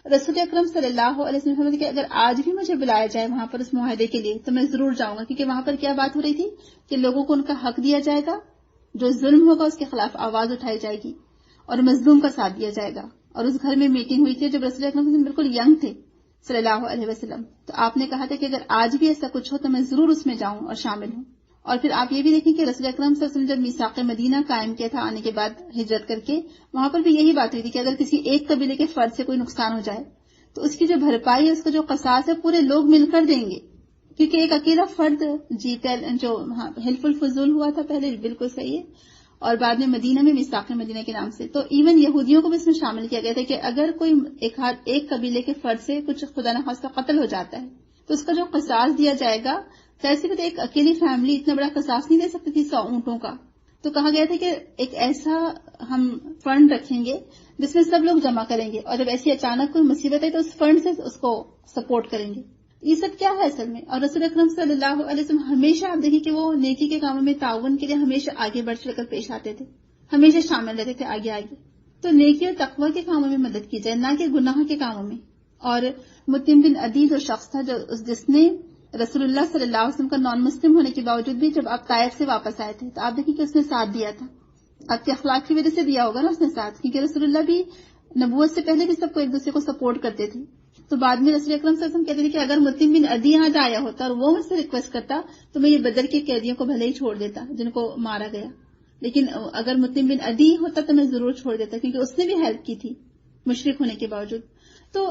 رسول اکرم صلی اللہ علیہ وسلم فرماتے کہ اگر آج بھی مجھے بلایا جائے وہاں پر اس معاہدے کے لیے تو میں ضرور جاؤں گا، کیونکہ وہاں پر کیا بات ہو رہی تھی کہ لوگوں کو ان کا حق دیا جائے گا، جو ظلم ہوگا اس کے خلاف آواز اٹھائی جائے گی اور مظلوم کا ساتھ دیا جائے گا. اور اس گھر میں میٹنگ ہوئی تھی جب رسول اکرم بالکل ینگ تھے صلی اللہ علیہ وسلم. تو آپ نے کہا تھا کہ اگر آج بھی ایسا کچھ ہو تو میں ضرور اس میں جاؤں اور شامل ہوں. اور پھر آپ یہ بھی دیکھیں کہ رسول اکرم صلی اللہ علیہ وسلم جب میثاق مدینہ قائم کیا تھا آنے کے بعد ہجرت کر کے، وہاں پر بھی یہی بات ہوئی تھی کہ اگر کسی ایک قبیلے کے فرد سے کوئی نقصان ہو جائے تو اس کی جو بھرپائی ہے، اس کا جو قصاص ہے، پورے لوگ مل کر دیں گے. کیونکہ ایک اکیلا فرد جو حلف الفضول ہوا تھا پہلے، بالکل صحیح ہے، اور بعد میں مدینہ میں میثاق مدینہ کے نام سے، تو ایون یہودیوں کو بھی اس میں شامل کیا گیا تھا کہ اگر کوئی ایک قبیلے کے فرد سے کچھ خدا نخواستہ قتل ہو جاتا ہے تو اس کا جو قصاص دیا جائے گا، ایسی بات ایک اکیلی فیملی اتنا بڑا قصاص نہیں دے سکتی تھی 100 اونٹوں کا. تو کہا گیا تھا کہ ایک ایسا ہم فنڈ رکھیں گے جس میں سب لوگ جمع کریں گے اور جب ایسی اچانک کوئی مصیبت ہے تو اس فنڈ سے اس کو سپورٹ کریں گے. یہ سب کیا ہے اصل میں؟ اور رسول اکرم صلی اللہ علیہ وسلم ہمیشہ آپ دیکھیں کہ وہ نیکی کے کاموں میں تعاون کے لیے ہمیشہ آگے بڑھ چڑھ کر پیش آتے تھے، ہمیشہ شامل رہتے تھے آگے آگے. تو نیکی اور تقوی کے کاموں میں مدد کی جائے، نہ کہ گناہ کے کاموں میں. اور متیم بن عدی جو شخص تھا جس نے رسول اللہ صلی اللہ علیہ وسلم کا نان مسلم ہونے کے باوجود بھی جب آپ طائف سے واپس آئے تھے تو آپ دیکھیں کہ اس نے ساتھ دیا تھا. آپ کے اخلاق کی وجہ سے دیا ہوگا نا اس نے ساتھ، کیونکہ رسول اللہ بھی نبوت سے پہلے بھی سب کو ایک دوسرے کو سپورٹ کرتے تھے. تو بعد میں رسول اکرم صلی اللہ علیہ وسلم کہتے تھے کہ اگر متیم بن عدی یہاں آیا ہوتا اور وہ مجھ سے ریکویسٹ کرتا تو میں یہ بدر کے قیدیوں کو بھلے ہی چھوڑ دیتا جن کو مارا گیا، لیکن اگر متیم بن عدی ہوتا تو میں ضرور چھوڑ دیتا، کیونکہ اس نے بھی ہیلپ کی تھی مشرک ہونے کے باوجود. تو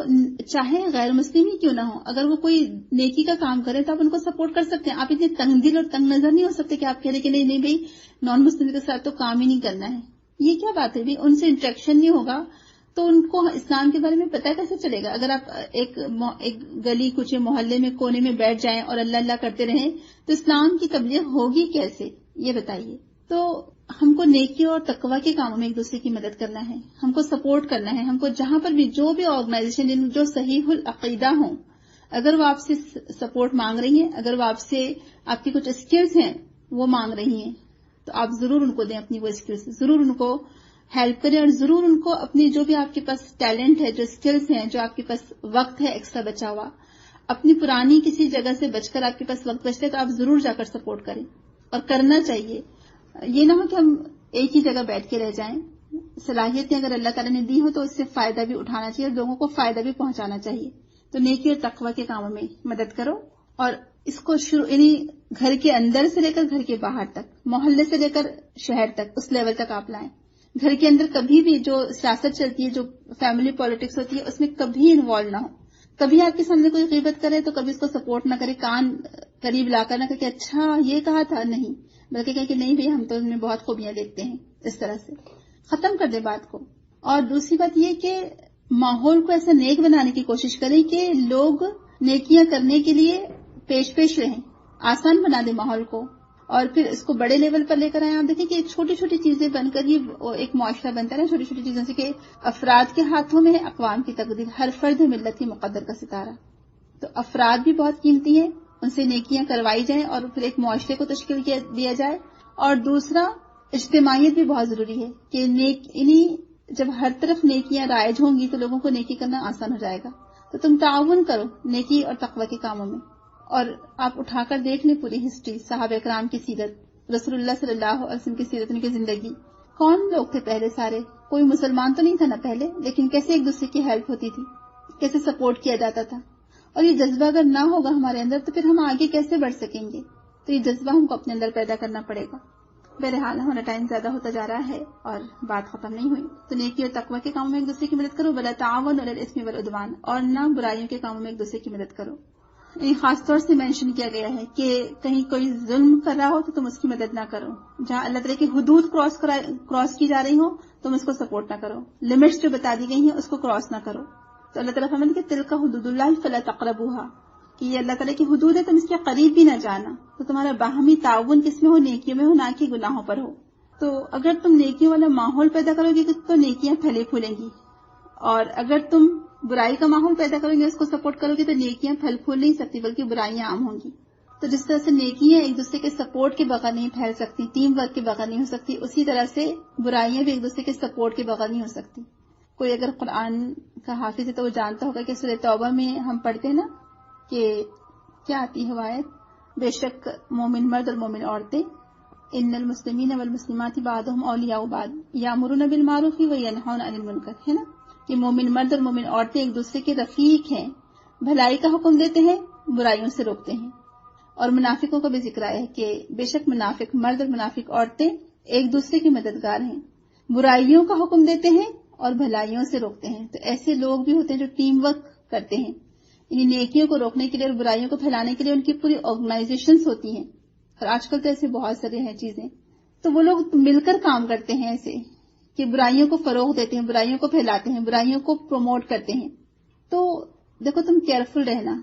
چاہے غیر مسلم ہی کیوں نہ ہو، اگر وہ کوئی نیکی کا کام کرے تو آپ ان کو سپورٹ کر سکتے ہیں. آپ اتنے تنگ دل اور تنگ نظر نہیں ہو سکتے کہ آپ کہہ رہے کہ نہیں بھائی نان مسلم کے ساتھ تو کام ہی نہیں کرنا ہے. یہ کیا بات ہے؟ ان سے انٹریکشن نہیں ہوگا تو ان کو اسلام کے بارے میں پتہ کیسے چلے گا؟ اگر آپ ایک گلی کچھ محلے میں کونے میں بیٹھ جائیں اور اللہ اللہ کرتے رہیں تو اسلام کی تبلیغ ہوگی کیسے؟ یہ بتائیے. تو ہم کو نیکی اور تقوی کے کاموں میں ایک دوسرے کی مدد کرنا ہے، ہم کو سپورٹ کرنا ہے. ہم کو جہاں پر بھی جو بھی آرگنائزیشن جو صحیح العقیدہ ہوں، اگر وہ آپ سے سپورٹ مانگ رہی ہیں، اگر وہ آپ سے آپ کی کچھ اسکلز ہیں وہ مانگ رہی ہیں، تو آپ ضرور ان کو دیں اپنی وہ اسکلز، ضرور ان کو ہیلپ کریں اور ضرور ان کو اپنی جو بھی آپ کے پاس ٹیلنٹ ہے، جو اسکلز ہیں، جو آپ کے پاس وقت ہے ایکسٹرا بچا ہوا، اپنی پرانی کسی جگہ سے بچ کر آپ کے پاس وقت بچتا ہے تو آپ ضرور جا کر سپورٹ کریں اور کرنا چاہیے. یہ نہ ہو کہ ہم ایک ہی جگہ بیٹھ کے رہ جائیں. صلاحیتیں اگر اللہ تعالیٰ نے دی ہو تو اس سے فائدہ بھی اٹھانا چاہیے اور لوگوں کو فائدہ بھی پہنچانا چاہیے. تو نیکی اور تقوی کے کاموں میں مدد کرو اور اس کو یعنی گھر کے اندر سے لے کر گھر کے باہر تک، محلے سے لے کر شہر تک، اس لیول تک آپ لائیں. گھر کے اندر کبھی بھی جو سیاست چلتی ہے، جو فیملی پالیٹکس ہوتی ہے، اس میں کبھی انوالو نہ ہو. کبھی آپ کے سامنے کوئی غیبت کرے تو کبھی اس کو سپورٹ نہ کرے، کان قریب لا کر نہ کہ اچھا یہ کہا تھا، نہیں، بلکہ کہیں کہ نہیں بھائی ہم تو ان میں بہت خوبیاں دیکھتے ہیں. اس طرح سے ختم کر دے بات کو. اور دوسری بات یہ کہ ماحول کو ایسا نیک بنانے کی کوشش کریں کہ لوگ نیکیاں کرنے کے لیے پیش رہیں، آسان بنا دے ماحول کو اور پھر اس کو بڑے لیول پر لے کر آئیں. آپ دیکھیں کہ چھوٹی چھوٹی چیزیں بن کر ہی ایک معاشرہ بنتا ہے، چھوٹی چھوٹی چیزوں سے کہ افراد کے ہاتھوں میں ہے اقوام کی تقدیر، ہر فرد ہے ملت کی مقدر کا ستارہ. تو افراد بھی بہت قیمتی ہیں، ان سے نیکیاں کروائی جائیں اور پھر ایک معاشرے کو تشکیل دیا جائے. اور دوسرا اجتماعیت بھی بہت ضروری ہے کہ جب ہر طرف نیکیاں رائج ہوں گی تو لوگوں کو نیکی کرنا آسان ہو جائے گا. تو تم تعاون کرو نیکی اور تقوی کے کاموں میں. اور آپ اٹھا کر دیکھ لیں پوری ہسٹری، صحابہ کرام کی سیرت، رسول اللہ صلی اللہ علیہ وسلم کی سیرت، ان کی زندگی. کون لوگ تھے پہلے؟ سارے کوئی مسلمان تو نہیں تھا نا پہلے، لیکن کیسے ایک دوسرے کی ہیلپ ہوتی تھی، کیسے سپورٹ کیا جاتا تھا. اور یہ جذبہ اگر نہ ہوگا ہمارے اندر تو پھر ہم آگے کیسے بڑھ سکیں گے؟ تو یہ جذبہ ہم کو اپنے اندر پیدا کرنا پڑے گا. بہرحال ہمارا ٹائم زیادہ ہوتا جا رہا ہے اور بات ختم نہیں ہوئی. تو نیکی اور تقوی کے کاموں میں ایک دوسرے کی مدد کرو، ولا تعاونوا علی الاثم والعدوان، اور نہ برائیوں کے کاموں میں ایک دوسرے کی مدد کرو. خاص طور سے مینشن کیا گیا ہے کہ کہیں کوئی ظلم کر رہا ہو تو تم اس کی مدد نہ کرو. جہاں اللہ تعالیٰ کی حدود کراس کی جا رہی ہو تم اس کو سپورٹ نہ کرو. لمٹس جو بتا دی گئی ہیں اس کو کراس نہ کرو. تو اللہ تعالیٰ فرماتے ہیں کہ تلک حدود اللہ فلا تقربوها، کہ یہ اللہ تعالیٰ کی حدود ہے، تم اس کے قریب بھی نہ جانا. تو تمہارا باہمی تعاون کس میں ہو؟ نیکیوں میں ہو، نہ کہ گناہوں پر ہو. تو اگر تم نیکیوں والا ماحول پیدا کرو گے تو نیکیاں پھیلے پھولیں گی، اور اگر تم برائی کا ماحول پیدا کرو گے، اس کو سپورٹ کرو گے، تو نیکیاں پھل پھول نہیں سکتی بلکہ برائیاں عام ہوں گی. تو جس طرح سے نیکیاں ایک دوسرے کے سپورٹ کے بغیر نہیں پھیل سکتی، ٹیم ورک کے بغیر نہیں ہو سکتی، اسی طرح سے برائیاں بھی ایک دوسرے کے سپورٹ کے بغیر نہیں ہو سکتی. کوئی اگر قرآن کا حافظ ہے تو وہ جانتا ہوگا کہ سورہ توبہ میں ہم پڑھتے ہیں نا کہ کیا آتی ہے آیت، بے شک مومن مرد اور مومن عورتیں، ان المسلمین والمسلمات بعضهم اولیاء بعض یامرون بالمعروف وینہون عن المنکر، ہے نا. کہ مومن مرد اور مومن عورتیں ایک دوسرے کے رفیق ہیں، بھلائی کا حکم دیتے ہیں، برائیوں سے روکتے ہیں. اور منافقوں کا بھی ذکر آیا ہے کہ بے شک منافق مرد اور منافق عورتیں ایک دوسرے کے مددگار ہیں، برائیوں کا حکم دیتے ہیں اور بھلائیوں سے روکتے ہیں. تو ایسے لوگ بھی ہوتے ہیں جو ٹیم ورک کرتے ہیں، یعنی نیکیوں کو روکنے کے لیے اور برائیوں کو پھیلانے کے لیے ان کی پوری آرگنائزیشنز ہوتی ہیں. اور آج کل تو ایسے بہت سارے ہیں چیزیں، تو وہ لوگ مل کر کام کرتے ہیں ایسے کہ برائیوں کو فروغ دیتے ہیں، برائیوں کو پھیلاتے ہیں، برائیوں کو پروموٹ کرتے ہیں. تو دیکھو تم کیئرفل رہنا،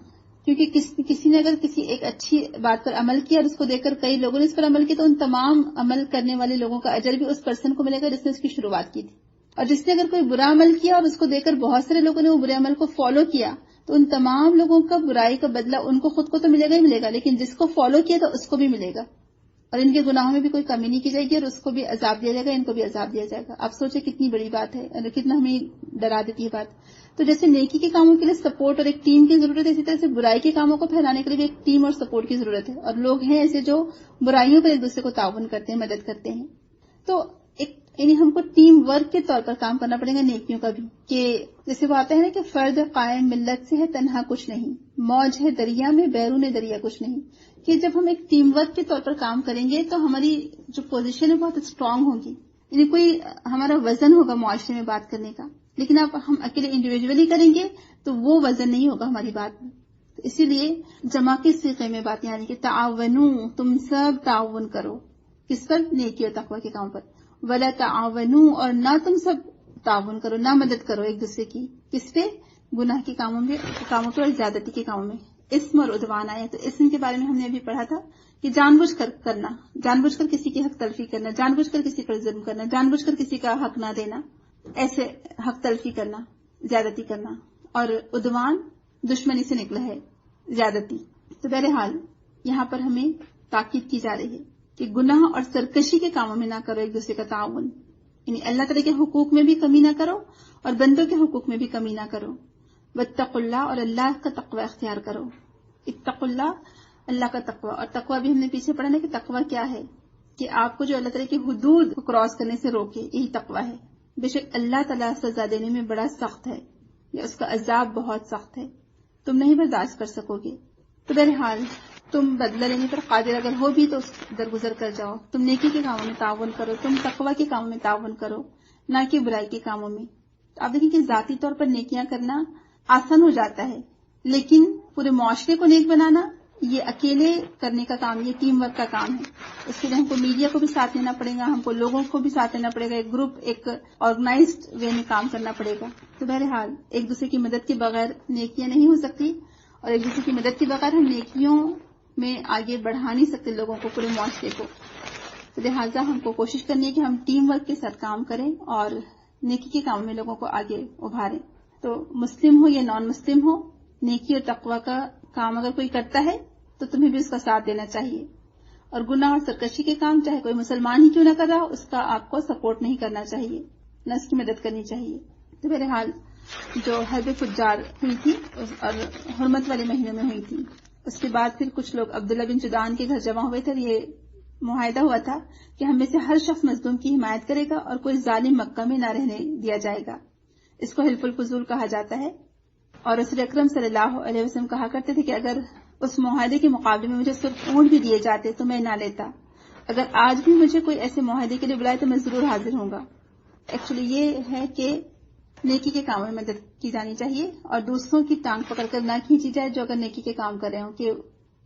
کیونکہ کسی نے اگر کسی ایک اچھی بات پر عمل کیا اور اس کو دیکھ کر کئی لوگوں نے اس پر عمل کیا تو ان تمام عمل کرنے والے لوگوں کا اجر بھی اس پرسن کو ملے گا جس نے اس کی شروعات کی تھی. اور جس نے اگر کوئی برا عمل کیا اور اس کو دیکھ کر بہت سارے لوگوں نے وہ برے عمل کو فالو کیا تو ان تمام لوگوں کا برائی کا بدلہ ان کو خود کو تو ملے گا ہی ملے گا، لیکن جس کو فالو کیا تو اس کو بھی ملے گا. اور ان کے گناہوں میں بھی کوئی کمی نہیں کی جائے گی اور اس کو بھی عذاب دیا جائے گا، ان کو بھی عذاب دیا جائے گا. آپ سوچیں کتنی بڑی بات ہے اور کتنا ہمیں ڈرا دیتی ہے بات. تو جیسے نیکی کے کاموں کے لیے سپورٹ اور ایک ٹیم کی ضرورت ہے، اسی طرح سے برائی کے کاموں کو پھیلانے کے لیے بھی ایک ٹیم اور سپورٹ کی ضرورت ہے. اور لوگ ہیں ایسے جو برائیوں پر ایک دوسرے کو تعاون کرتے ہیں، مدد کرتے ہیں. تو یعنی ہم کو ٹیم ورک کے طور پر کام کرنا پڑے گا نیکیوں کا بھی، کہ جیسے وہ آتا ہے نا کہ فرد قائم ملت سے ہے تنہا کچھ نہیں، موج ہے دریا میں بیرون دریا کچھ نہیں. کہ جب ہم ایک ٹیم ورک کے طور پر کام کریں گے تو ہماری جو پوزیشن ہے بہت اسٹرانگ ہوگی. یعنی کوئی ہمارا وزن ہوگا معاشرے میں بات کرنے کا، لیکن اب ہم اکیلے انڈیویجولی کریں گے تو وہ وزن نہیں ہوگا ہماری بات میں. تو اسی لیے جمع کے صیغے میں بات یعنی کہ تعاونوا، تم سب تعاون کرو. کس پر؟ نیکی اور تقوی کے کاموں پر. ولا تعاونوا، اور نہ تم سب تعاون کرو، نہ مدد کرو ایک دوسرے کی. کس پہ؟ گناہ کے کاموں پہ اور زیادتی کے کاموں میں. اسم اور عدوان آیا، تو اسم کے بارے میں ہم نے ابھی پڑھا تھا کہ جان بوجھ کر کرنا، جان بوجھ کر کسی کی حق تلفی کرنا، جان بوجھ کر کسی پر ظلم کرنا، جان بوجھ کر کسی کا حق نہ دینا، ایسے حق تلفی کرنا، زیادتی کرنا. اور عدوان دشمنی سے نکلا ہے، زیادتی. تو بہرحال یہاں پر ہمیں تاکید کی جا رہی ہے کہ گناہ اور سرکشی کے کاموں میں نہ کرو ایک دوسرے کا تعاون. یعنی اللہ تعالیٰ کے حقوق میں بھی کمی نہ کرو اور بندوں کے حقوق میں بھی کمی نہ کرو. واتقوا اللہ، اور اللہ کا تقوی اختیار کرو. اتقوا اللہ کا تقوی. اور تقوی بھی ہم نے پیچھے پڑھا نا کہ تقوی کیا ہے، کہ آپ کو جو اللہ تعالیٰ کی حدود کو کراس کرنے سے روکے، یہی تقوی ہے. بے شک اللہ تعالیٰ سزا دینے میں بڑا سخت ہے، یا اس کا عذاب بہت سخت ہے، تم نہیں برداشت کر سکو گے. تو بہرحال تم بدلہ لینے پر قادر اگر ہو بھی تو اس درگزر کر جاؤ. تم نیکی کے کاموں میں تعاون کرو، تم تقوی کے کاموں میں تعاون کرو، نہ کہ برائی کے کاموں میں. تو آپ دیکھیں کہ ذاتی طور پر نیکیاں کرنا آسان ہو جاتا ہے، لیکن پورے معاشرے کو نیک بنانا یہ اکیلے کرنے کا کام، یہ ٹیم ورک کا کام ہے. اس کے لیے ہم کو میڈیا کو بھی ساتھ لینا پڑے گا، ہم کو لوگوں کو بھی ساتھ لینا پڑے گا، ایک گروپ، ایک آرگنائزڈ وے میں کام کرنا پڑے گا. تو بہرحال ایک دوسرے کی مدد کے بغیر نیکیاں نہیں ہو سکتی، اور ایک دوسرے کی مدد کے بغیر ہم نیکیوں میں آگے بڑھا نہیں سکتے لوگوں کو، پورے معاشرے کو. تو لہٰذا ہم کو کوشش کرنی ہے کہ ہم ٹیم ورک کے ساتھ کام کریں اور نیکی کے کام میں لوگوں کو آگے ابھاریں. تو مسلم ہو یا نان مسلم ہو، نیکی اور تقوی کا کام اگر کوئی کرتا ہے تو تمہیں بھی اس کا ساتھ دینا چاہیے. اور گناہ اور سرکشی کے کام چاہے کوئی مسلمان ہی کیوں نہ کر رہا ہو، اس کا آپ کو سپورٹ نہیں کرنا چاہیے، نہ اس کی مدد کرنی چاہیے. تو بہرحال جو حرب فجار ہوئی تھی اور حرمت والے مہینوں میں ہوئی تھی، اس کے بعد پھر کچھ لوگ عبداللہ بن جدعان کے گھر جمع ہوئے تھے. یہ معاہدہ ہوا تھا کہ ہم میں سے ہر شخص مظلوم کی حمایت کرے گا اور کوئی ظالم مکہ میں نہ رہنے دیا جائے گا. اس کو حلف الفضول کہا جاتا ہے. اور رسول اکرم صلی اللہ علیہ وسلم کہا کرتے تھے کہ اگر اس معاہدے کے مقابلے میں مجھے صرف اونٹ بھی دیے جاتے تو میں نہ لیتا. اگر آج بھی مجھے کوئی ایسے معاہدے کے لیے بلائے تو میں ضرور حاضر ہوں گا. ایکچولی یہ ہے کہ نیکی کے کاموں میں مدد کی جانی چاہیے اور دوسروں کی ٹانگ پکڑ کر نہ کھینچی جائے جو اگر نیکی کے کام کر رہے ہوں. کہ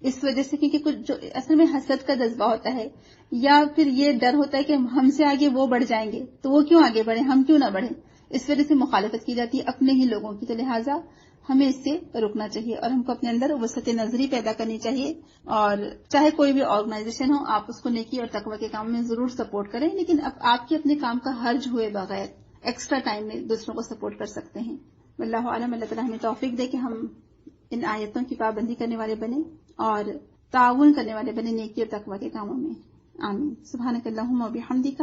اس وجہ سے کیونکہ کچھ جو اصل میں حسد کا جذبہ ہوتا ہے، یا پھر یہ ڈر ہوتا ہے کہ ہم سے آگے وہ بڑھ جائیں گے تو وہ کیوں آگے بڑھیں، ہم کیوں نہ بڑھیں. اس وجہ سے مخالفت کی جاتی ہے اپنے ہی لوگوں کی. تو لہٰذا ہمیں اس سے رکنا چاہیے اور ہم کو اپنے اندر وسعت نظری پیدا کرنی چاہیے. اور چاہے کوئی بھی آرگنائزیشن ہو، آپ اس کو نیکی اور تقوی کے کام میں ضرور سپورٹ کریں، لیکن اب آپ کے اپنے کام کا حرج ہوئے بغیر ایکسٹرا ٹائم میں دوسروں کو سپورٹ کر سکتے ہیں. واللہ عالم. اللہ تعالیٰ ہمیں توفیق دے کہ ہم ان آیتوں کی پابندی کرنے والے بنے اور تعاون کرنے والے بنے نیکی اور تقوی کے کاموں میں. آمین. سبحانک اللہم و بحمدک،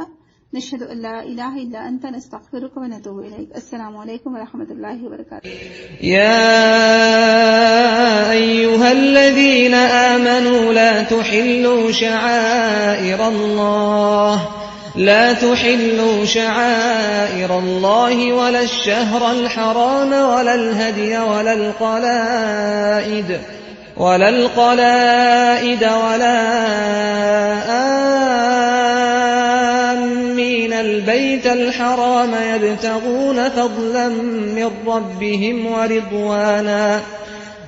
نشہد ان لا الہ الا انت، نستغفرک و نتوب الیک. السلام علیکم ورحمۃ اللہ وبرکاتہ. یا ایھا الذین آمنوا لا تحلوا شعائر الله ولا الشهر الحرام ولا الهدي ولا القلائد ولا آمين البيت الحرام يبتغون فضلا من ربهم ورضوانا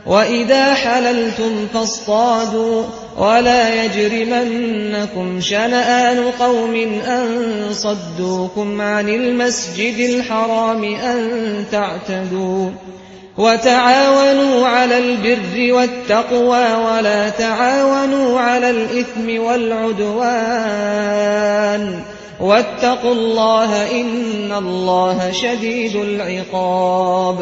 وَإِذَا حَلَلْتُمْ فَاصْطَادُوا وَلَا يَجْرِمَنَّكُمْ شَنَآنُ قَوْمٍ أَن صَدُّوكُمْ عَنِ الْمَسْجِدِ الْحَرَامِ أَن تَعْتَدُوا وَتَعَاوَنُوا عَلَى الْبِرِّ وَالتَّقْوَى وَلَا تَعَاوَنُوا عَلَى الْإِثْمِ وَالْعُدْوَانِ وَاتَّقُوا اللَّهَ إِنَّ اللَّهَ شَدِيدُ الْعِقَابِ.